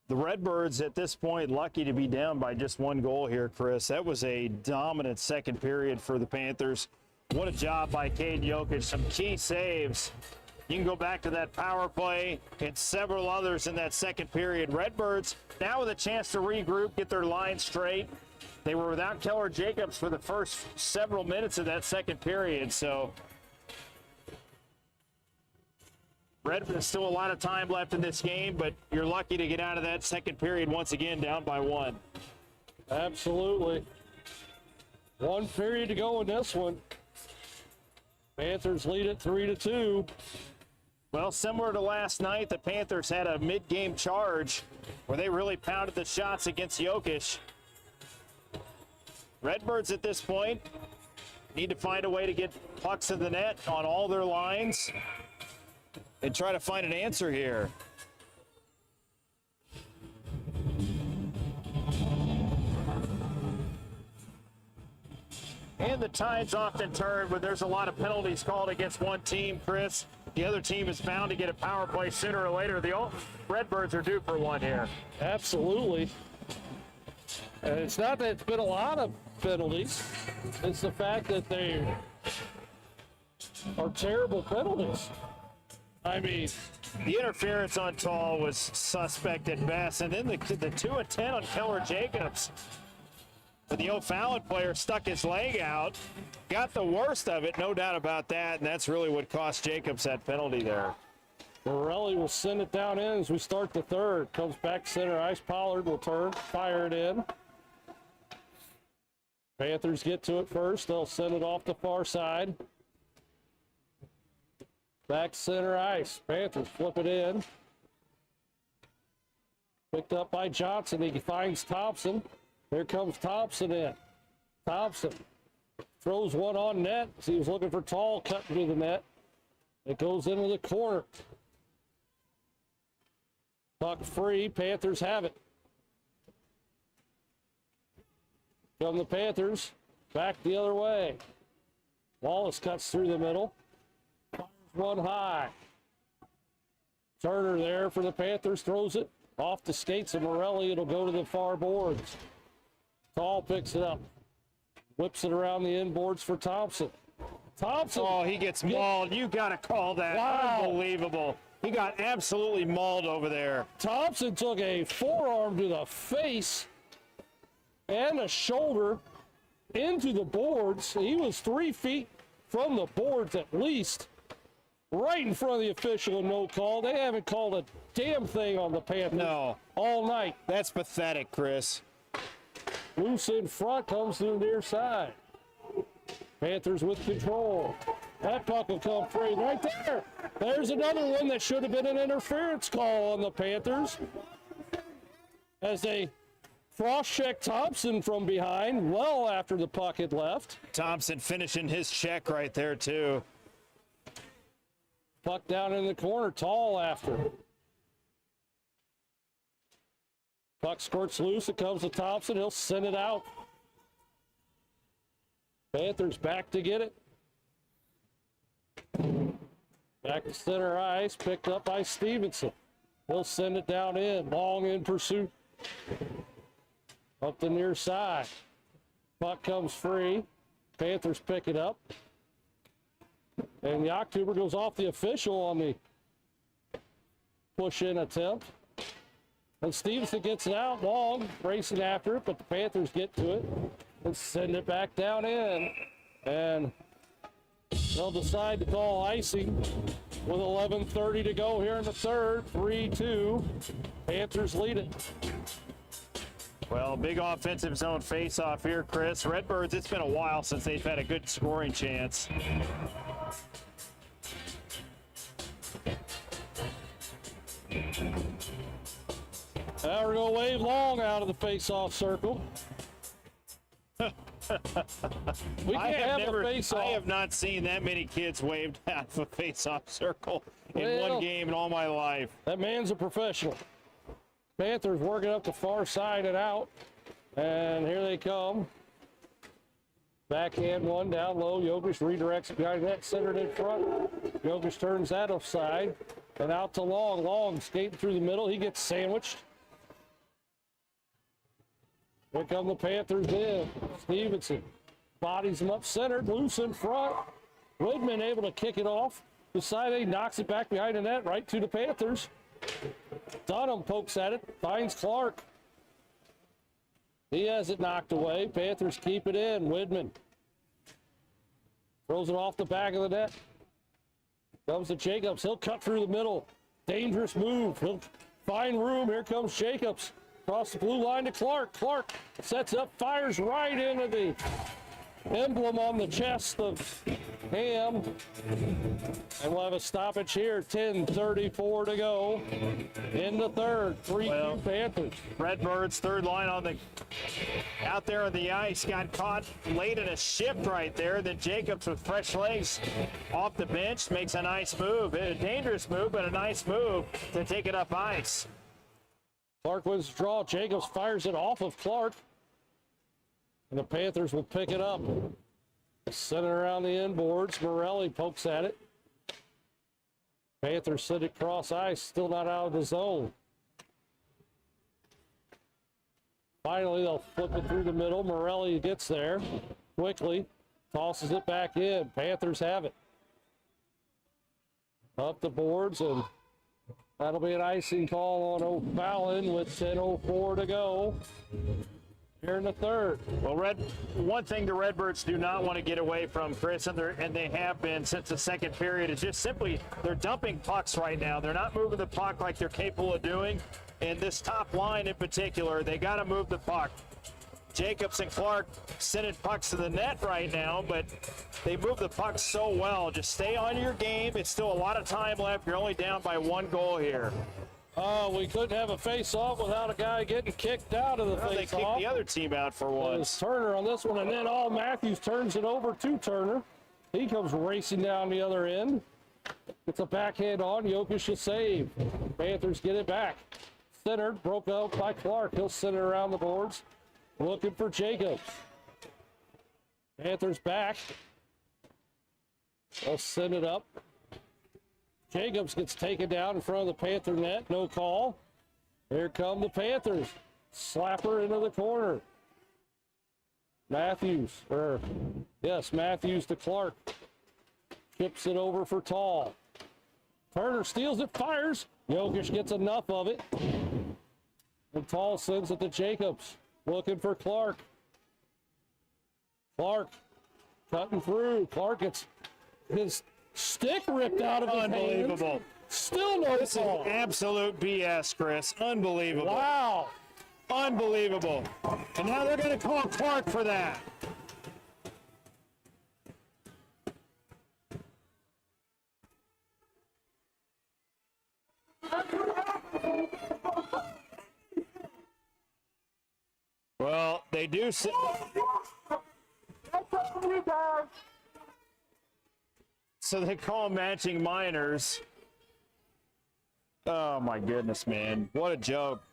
The Redbirds at this point lucky to be down by just one goal here, Chris. That was a dominant second period for the Panthers. What a job by Caden Jokic. Some key saves. You can go back to that power play and several others in that second period. Redbirds now with a chance to regroup, get their line straight. They were without Keller Jacobs for the first several minutes of that second period, so Redbirds still a lot of time left in this game, but you're lucky to get out of that second period once again down by one. Absolutely. 1 period to go in this one. Panthers lead it 3-2. Well, similar to last night, the Panthers had a mid-game charge where they really pounded the shots against Jokic. Redbirds at this point need to find a way to get pucks in the net on all their lines and try to find an answer here. And the tides often turn when there's a lot of penalties called against one team, Chris. The other team is bound to get a power play sooner or later. The Redbirds are due for one here. Absolutely. And it's not that it's been a lot of penalties. It's the fact that they are terrible penalties. I mean, the interference on Tall was suspect at best. And then the 2-10 on Keller Jacobs. But the O'Fallon player stuck his leg out, got the worst of it, no doubt about that, and that's really what cost Jacobs that penalty there. Morelli will send it down in as we start the third. Comes back center ice. Pollard will turn, fire it in. Panthers get to it first. They'll send it off the far side. Back center ice. Panthers flip it in. Picked up by Johnson. He finds Thompson. Here comes Thompson in. Thompson throws one on net. He was looking for Tall, cutting to the net. It goes into the corner. Puck free. Panthers have it. Come the Panthers. Back the other way. Wallace cuts through the middle. Fires one high. Turner there for the Panthers. Throws it off the skates of Morelli. It'll go to the far boards. Tall picks it up. Whips it around the inboards for Thompson. Thompson. Oh, he gets mauled. You got to call that. Wow. Unbelievable. He got absolutely mauled over there. Thompson took a forearm to the face and a shoulder into the boards. He was 3 feet from the boards at least, right in front of the official and no call. They haven't called a damn thing on the Panthers all night. That's pathetic, Chris. Loose in front, comes to the near side. Panthers with control. That puck will come free right there. There's another one that should have been an interference call on the Panthers. As they cross-check Thompson from behind well after the puck had left. Thompson finishing his check right there, too. Puck down in the corner, Tall after. Puck squirts loose. It comes to Thompson. He'll send it out. Panthers back to get it. Back to center ice. Picked up by Stevenson. He'll send it down in. Long in pursuit. Up the near side. Puck comes free. Panthers pick it up. And the October goes off the official on the push-in attempt. And Stevenson gets it out long, racing after it, but the Panthers get to it and send it back down in. And they'll decide to call icing with 11:30 to go here in the third. 3-2. Panthers lead it. Well, big offensive zone face-off here, Chris. Redbirds, it's been a while since they've had a good scoring chance. Now we're going to wave long out of the face-off circle. We can't have a face-off. I have not seen that many kids waved out of a face-off circle in Well, one game in all my life. That man's a professional. Panthers working up the far side and out. And here they come. Backhand one down low. Jokic redirects behind net, centered in front. Jokic turns that offside. And out to Long. Long skating through the middle. He gets sandwiched. Here come the Panthers in. Stevenson bodies him up centered, loose in front. Woodman able to kick it off. Beside knocks it back behind the net, right to the Panthers. Dunham pokes at it, finds Clark. He has it knocked away. Panthers keep it in. Widman throws it off the back of the net. Comes to Jacobs. He'll cut through the middle. Dangerous move. He'll find room. Here comes Jacobs. Across the blue line to Clark. Clark sets up, fires right into the emblem on the chest of Ham. And we'll have a stoppage here. 10:34 to go in the third. 3-2 Panthers. Redbirds, third line on the out there on the ice, got caught late in a shift right there. Then Jacobs with fresh legs off the bench makes a nice move. A dangerous move, but a nice move to take it up ice. Clark wins the draw. Jacobs fires it off of Clark. And the Panthers will pick it up. Send it around the inboards. Morelli pokes at it. Panthers send it cross ice. Still not out of the zone. Finally, they'll flip it through the middle. Morelli gets there quickly. Tosses it back in. Panthers have it. Up the boards, and that'll be an icing call on O'Fallon with 10:04 to go here in the third. Well, one thing the Redbirds do not want to get away from, Chris, and they have been since the second period, is just simply they're dumping pucks right now. They're not moving the puck like they're capable of doing. And this top line in particular, they got to move the puck. Jacobs and Clark sending pucks to the net right now, but they move the puck so well. Just stay on your game. It's still a lot of time left. You're only down by 1 goal here. We couldn't have a face-off without a guy getting kicked out of the face-off. They kicked the other team out for once. Turner on this one, and then Matthews turns it over to Turner. He comes racing down the other end. It's a backhand on. Jokic a save. Panthers get it back. Centered, broke out by Clark. He'll send it around the boards. Looking for Jacobs. Panthers back. They'll send it up. Jacobs gets taken down in front of the Panther net. No call. Here come the Panthers. Slapper into the corner. Matthews to Clark. Chips it over for Tall. Turner steals it, fires. Jokic gets enough of it. And Tall sends it to Jacobs. Looking for Clark. Clark cutting through. Clark gets his stick ripped out of his Unbelievable. hands. Still no This is call. absolute BS, Chris. Unbelievable. Wow. Unbelievable. And now they're going to call Clark for that. Well, they do. So they call matching minors. Oh my goodness, man. What a joke.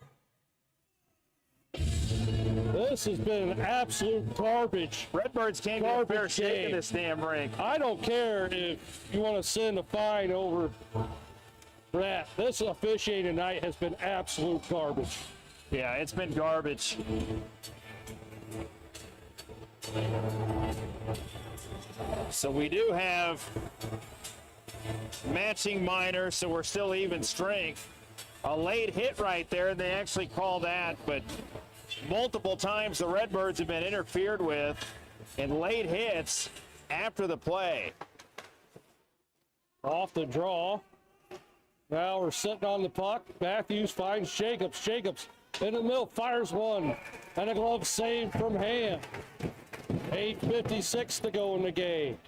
This has been an absolute garbage. Redbirds can't get a fair Garbage shake in game. this damn rink. I don't care if you want to send a fine over that. This officiating tonight has been absolute garbage. Yeah, it's been garbage. So we do have matching minor, so we're still even strength. A late hit right there, and they actually call that, but multiple times the Redbirds have been interfered with in late hits after the play. Off the draw. Now we're sitting on the puck. Matthews finds Jacobs. Jacobs in the middle, fires one. And a glove save from Ham. 8:56 to go in the game.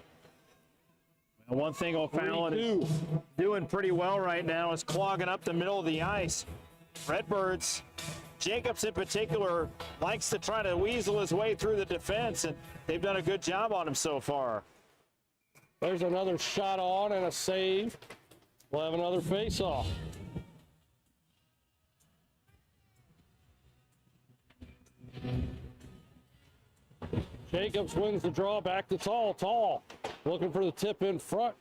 And one thing O'Fallon is doing pretty well right now is clogging up the middle of the ice. Redbirds, Jacobs in particular, likes to try to weasel his way through the defense, and they've done a good job on him so far. There's another shot on and a save. We'll have another face-off. Jacobs wins the draw, back to Tall. Tall looking for the tip in front.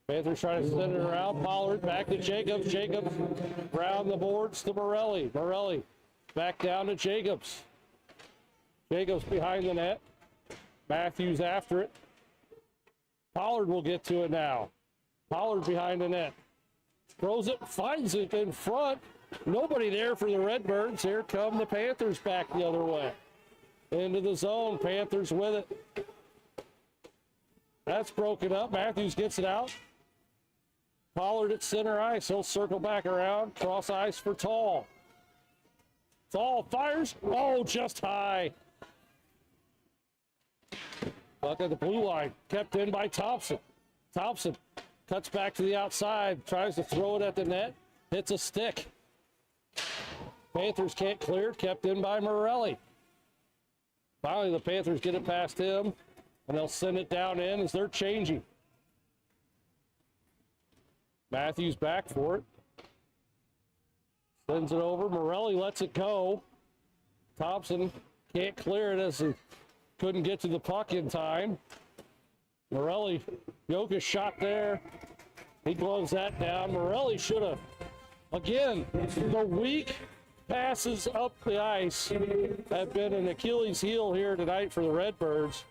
Panthers trying to send it around. Pollard back to Jacobs. Jacobs round the boards to Morelli. Morelli back down to Jacobs. Jacobs behind the net. Matthews after it. Pollard will get to it now. Pollard behind the net. Throws it, finds it in front. Nobody there for the Redbirds. Here come the Panthers back the other way. Into the zone. Panthers with it. That's broken up. Matthews gets it out. Pollard at center ice. He'll circle back around. Cross ice for Tall. Tall fires. Oh, just high. Puck at the blue line, kept in by Thompson. Thompson cuts back to the outside, tries to throw it at the net, hits a stick. Panthers can't clear, kept in by Morelli. Finally, the Panthers get it past him, and they'll send it down in as they're changing. Matthews back for it. Sends it over. Morelli lets it go. Thompson can't clear it as he couldn't get to the puck in time. Morelli, Jokic shot there. He gloves that down. Morelli should have. Again, the weak passes up the ice have been an Achilles heel here tonight for the Redbirds.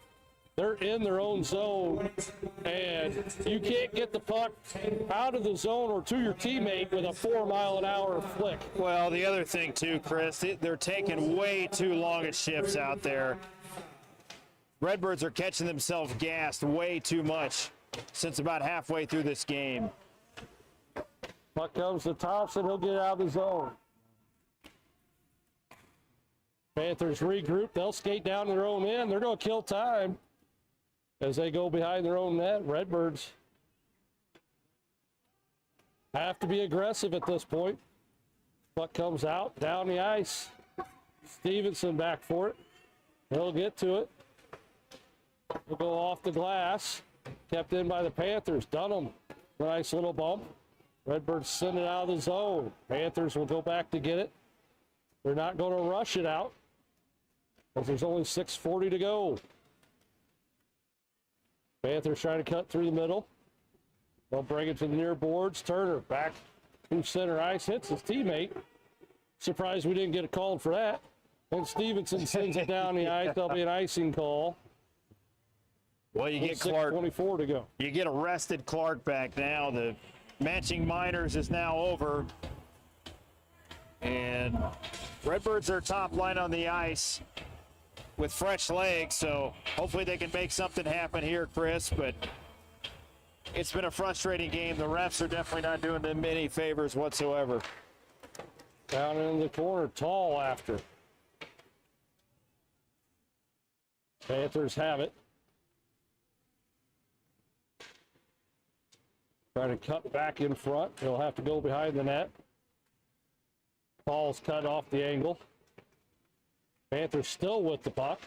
They're in their own zone, and you can't get the puck out of the zone or to your teammate with a 4-mile-an-hour flick. Well, the other thing too, Chris, they're taking way too long at shifts out there. Redbirds are catching themselves gassed way too much since about halfway through this game. Puck comes to Thompson, he'll get out of the zone. Panthers regroup, they'll skate down to their own end. They're going to kill time as they go behind their own net. Redbirds have to be aggressive at this point. Puck comes out, down the ice. Stevenson back for it. He'll get to it. He'll go off the glass. Kept in by the Panthers. Dunham, nice little bump. Redbirds send it out of the zone. Panthers will go back to get it. They're not going to rush it out because there's only 6:40 to go. Panthers trying to cut through the middle. They'll bring it to the near boards. Turner back to center ice, hits his teammate. Surprised we didn't get a call for that. When Stevenson sends it down the ice, there'll be an icing call. Well, you get Clark. 6:24 to go. You get arrested Clark back now. The matching minors is now over. And Redbirds are top line on the ice with fresh legs, so hopefully they can make something happen here, Chris. But it's been a frustrating game. The refs are definitely not doing them any favors whatsoever. Down in the corner, Tall after. Panthers have it. Trying to cut back in front. He'll have to go behind the net. Ball's cut off the angle. Panthers still with the puck.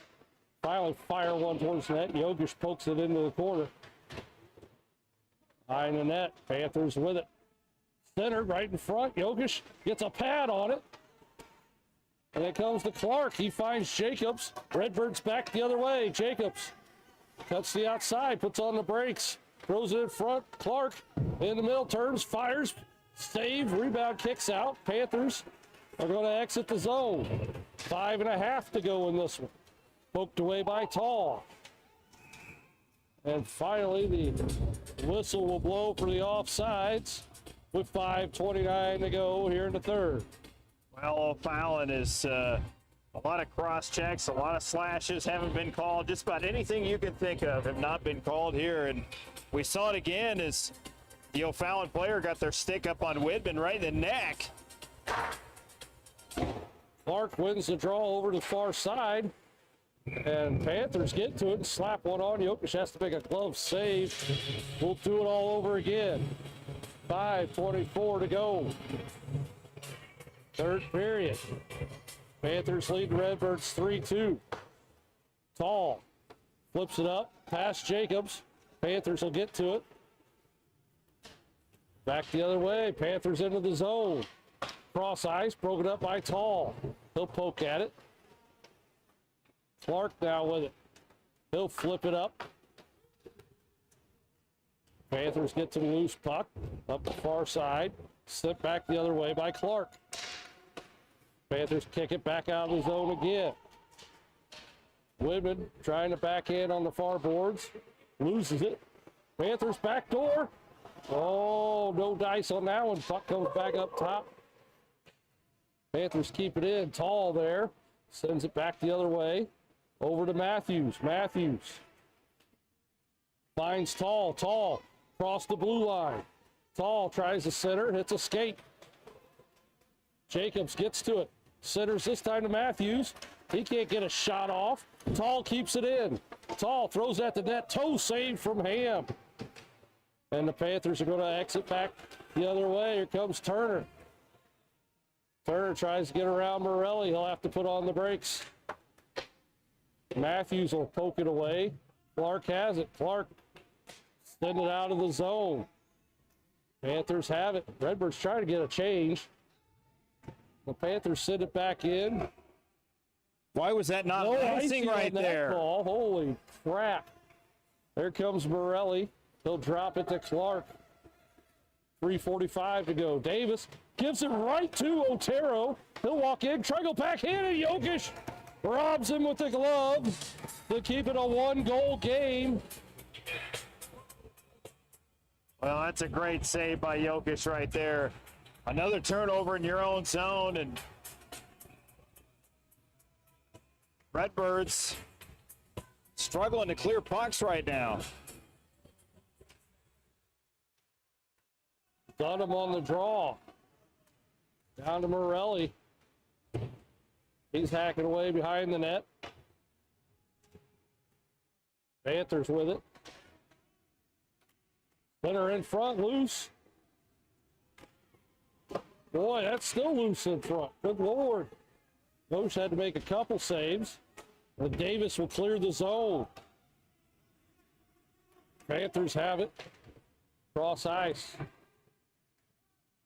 Finally fire one towards the net. Jokic pokes it into the corner. Behind the net. Panthers with it. Center right in front. Jokic gets a pad on it. And it comes to Clark. He finds Jacobs. Redbirds back the other way. Jacobs cuts the outside, puts on the brakes. Throws it in front. Clark in the middle, turns, fires, save, rebound, kicks out. Panthers are going to exit the zone. 5.5 to go in this one. Poked away by Tall. And finally, the whistle will blow for the offsides with 5:29 to go here in the third. Well, O'Fallon is a lot of cross checks, a lot of slashes haven't been called. Just about anything you can think of have not been called here. And we saw it again as the O'Fallon player got their stick up on Whitman right in the neck. Clark wins the draw over to the far side. And Panthers get to it and slap one on. Jokic has to make a glove save. We'll do it all over again. 5:24 to go. Third period. Panthers lead the Redbirds 3-2. Tall flips it up past Jacobs. Panthers will get to it. Back the other way. Panthers into the zone. Cross ice, broken up by Tall. He'll poke at it. Clark now with it. He'll flip it up. Panthers get to the loose puck up the far side. Slipped back the other way by Clark. Panthers kick it back out of the zone again. Whitman trying to backhand on the far boards. Loses it. Panthers back door. Oh, no dice on that one. Puck comes back up top. Panthers keep it in. Tall there. Sends it back the other way. Over to Matthews. Matthews finds Tall. Tall across the blue line. Tall tries to center. Hits a skate. Jacobs gets to it. Centers this time to Matthews. He can't get a shot off. Tall keeps it in. Tall throws at the net. Toe save from Ham. And the Panthers are going to exit back the other way. Here comes Turner. Turner tries to get around Morelli. He'll have to put on the brakes. Matthews will poke it away. Clark has it. Clark send it out of the zone. Panthers have it. Redbirds trying to get a change. The Panthers send it back in. Why was that not icing right there? Ball. Holy crap. There comes Morelli. He'll drop it to Clark. 3:45 to go. Davis gives it right to Otero. He'll walk in, try to go backhand, and Jokic robs him with the glove to keep it a one-goal game. Well, that's a great save by Jokic right there. Another turnover in your own zone, and Redbirds struggling to clear pucks right now. Dunham on the draw. Down to Morelli. He's hacking away behind the net. Panthers with it. Center in front, loose. Boy, that's still loose in front. Good Lord. Coach had to make a couple saves. But Davis will clear the zone. Panthers have it. Cross ice.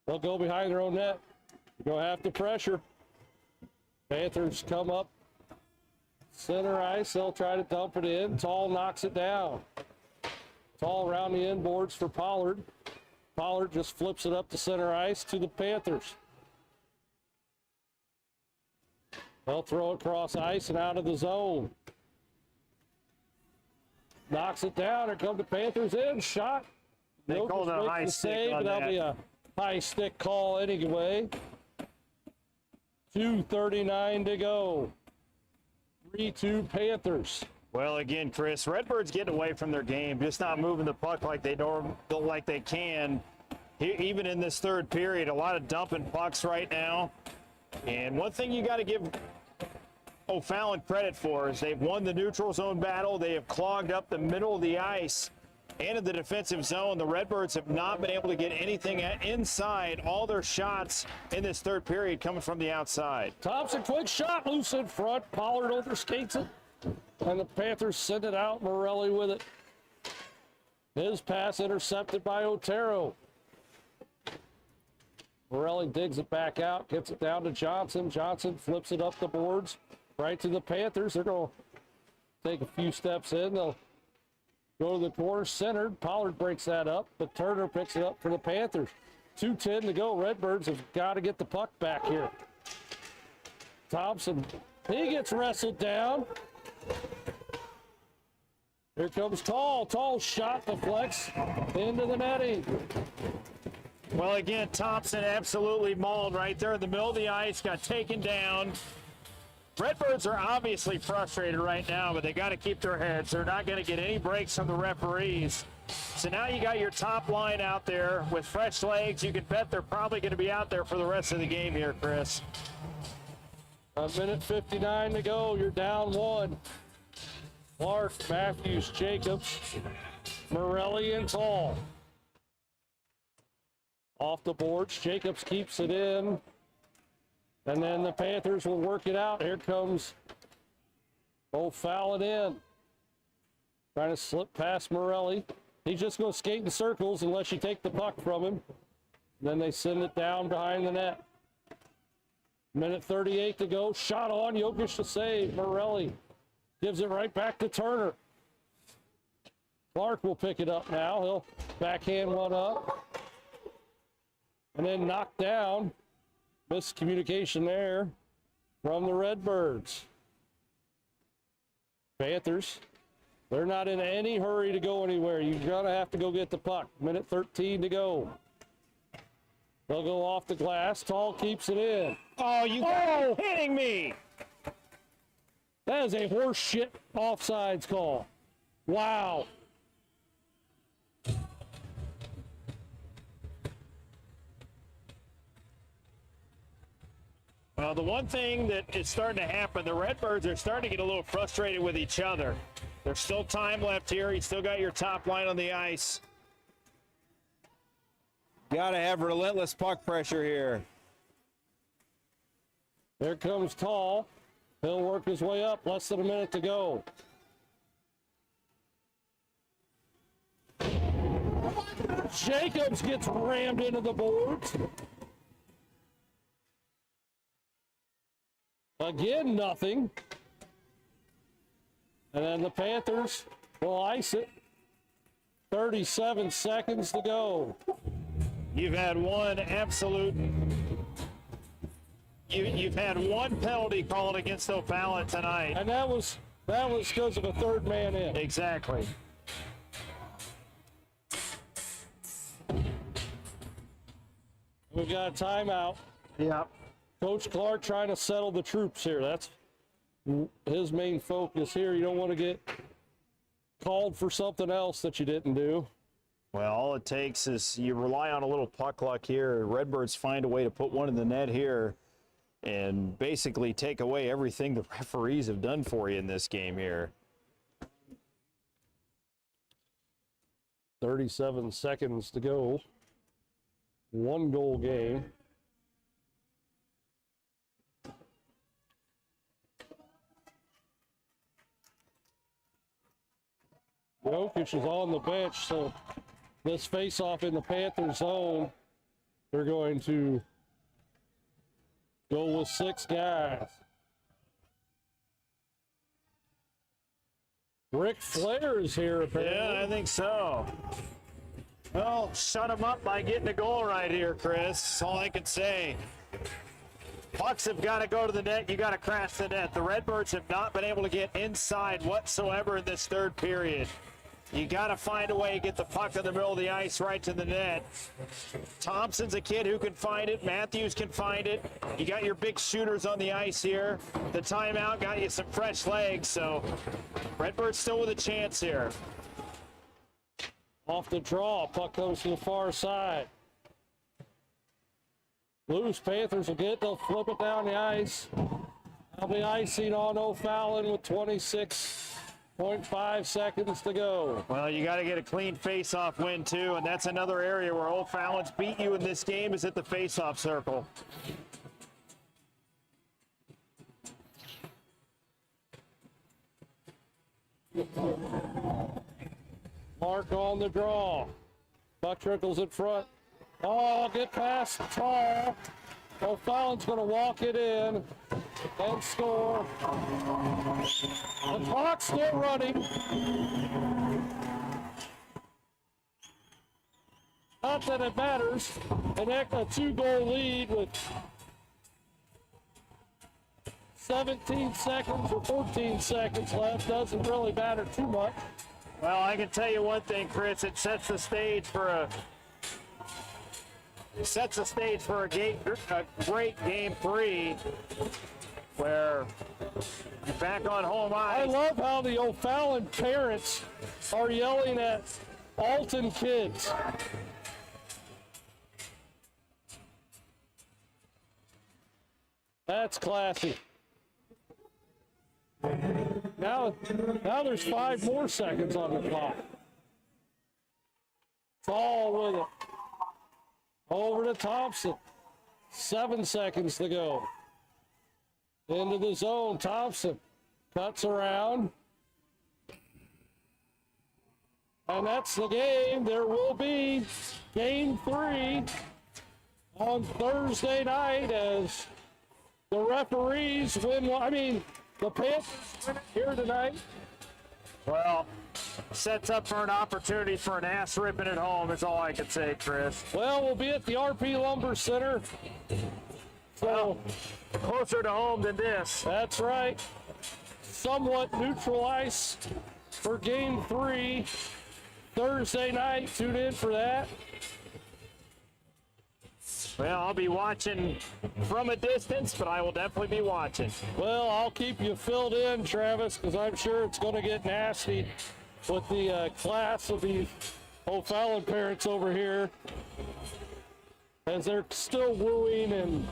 They'll go behind their own net. They'll have to pressure. Panthers come up center ice. They'll try to dump it in. Tall knocks it down. Tall around the inboards for Pollard. Pollard just flips it up to center ice to the Panthers. They'll throw it across ice and out of the zone. Knocks it down. Here come the Panthers in. Shot. They called a high stick on that'll that. be a high stick call anyway. 2:39 to go. 3-2 Panthers. Well, again, Chris, Redbirds getting away from their game, just not moving the puck like they can. Even in this third period, a lot of dumping pucks right now. And one thing you got to give O'Fallon credit for is they've won the neutral zone battle. They have clogged up the middle of the ice and in the defensive zone. The Redbirds have not been able to get anything inside. All their shots in this third period coming from the outside. Thompson, quick shot, loose in front. Pollard overskates it. And the Panthers send it out. Morelli with it. His pass intercepted by Otero. Morelli digs it back out, gets it down to Johnson. Johnson flips it up the boards right to the Panthers. They're going to take a few steps in. They'll go to the corner, centered. Pollard breaks that up, but Turner picks it up for the Panthers. 2:10 to go. Redbirds have got to get the puck back here. Thompson, he gets wrestled down. Here comes Tall. Tall shot deflects into the netting. Well, again, Thompson absolutely mauled right there in the middle of the ice, got taken down. Redbirds are obviously frustrated right now, but they got to keep their heads. They're not going to get any breaks from the referees. So now you got your top line out there with fresh legs. You can bet they're probably going to be out there for the rest of the game here, Chris. A minute 59 to go. You're down one. Clark, Matthews, Jacobs, Morelli, and Tall. Off the boards, Jacobs keeps it in. And then the Panthers will work it out. Here comes O'Fallon in. Trying to slip past Morelli. He's just going to skate in circles unless you take the puck from him. Then they send it down behind the net. Minute 38 to go. Shot on. Jokic to save. Morelli gives it right back to Turner. Clark will pick it up now. He'll backhand one up. And then knocked down. Miscommunication there from the Redbirds. Panthers, they're not in any hurry to go anywhere. You're going to have to go get the puck. Minute 13 to go. They'll go off the glass. Tall keeps it in. Oh, you are kidding me. That is a horse shit offsides call. Wow. Well, the one thing that is starting to happen, the Redbirds are starting to get a little frustrated with each other. There's still time left here. You still got your top line on the ice. Got to have relentless puck pressure here. There comes Tall. He'll work his way up. Less than a minute to go. Jacobs gets rammed into the boards. Again, nothing. And then the Panthers will ice it. 37 seconds to go. You've had one absolute. You've had one penalty called against O'Fallon tonight. And that was because of a third man in. Exactly. We've got a timeout. Yep. Coach Clark trying to settle the troops here. That's his main focus here. You don't want to get called for something else that you didn't do. Well, all it takes is you rely on a little puck luck here. Redbirds find a way to put one in the net here and basically take away everything the referees have done for you in this game here. 37 seconds to go. 1 goal game. Jokic is on the bench, so this face-off in the Panthers zone, they're going to go with 6 guys. Rick Flair is here, apparently. Yeah, I think so. Well, shut him up by getting a goal right here, Chris. That's all I can say. Pucks have got to go to the net. You got to crash the net. The Redbirds have not been able to get inside whatsoever in this third period. You got to find a way to get the puck in the middle of the ice right to the net. Thompson's a kid who can find it. Matthews can find it. You got your big shooters on the ice here. The timeout got you some fresh legs, so Redbirds still with a chance here. Off the draw, puck comes to the far side. Loose, Panthers will get, they'll flip it down the ice. They'll be icing on O'Fallon with 26.5 seconds to go. Well, you got to get a clean face-off win, too, and that's another area where O'Fallon's beat you in this game is at the face-off circle. Mark on the draw. Puck trickles in front. Oh, get past Tall. O'Fallon's going to walk it in and score. The clock's still running. Not that it matters. A 2-goal lead with 17 seconds or 14 seconds left. Doesn't really matter too much. Well, I can tell you one thing, Chris. It sets the stage for a great game 3, where you're back on home ice. I love how the O'Fallon parents are yelling at Alton kids. That's classy. Now there's 5 more seconds on the clock. Tall with it. Over to Thompson. 7 seconds to go. Into the zone. Thompson cuts around. And that's the game. There will be game 3 on Thursday night as the referees win. The Panthers win it here tonight. Well, sets up for an opportunity for an ass ripping at home is all I can say, Chris. Well, we'll be at the RP Lumber Center. So closer to home than this. That's right. Somewhat neutral ice for game 3 Thursday night. Tune in for that. Well, I'll be watching from a distance, but I will definitely be watching. Well, I'll keep you filled in, Travis, because I'm sure it's going to get nasty with the class of the O'Fallon parents over here as they're still wooing and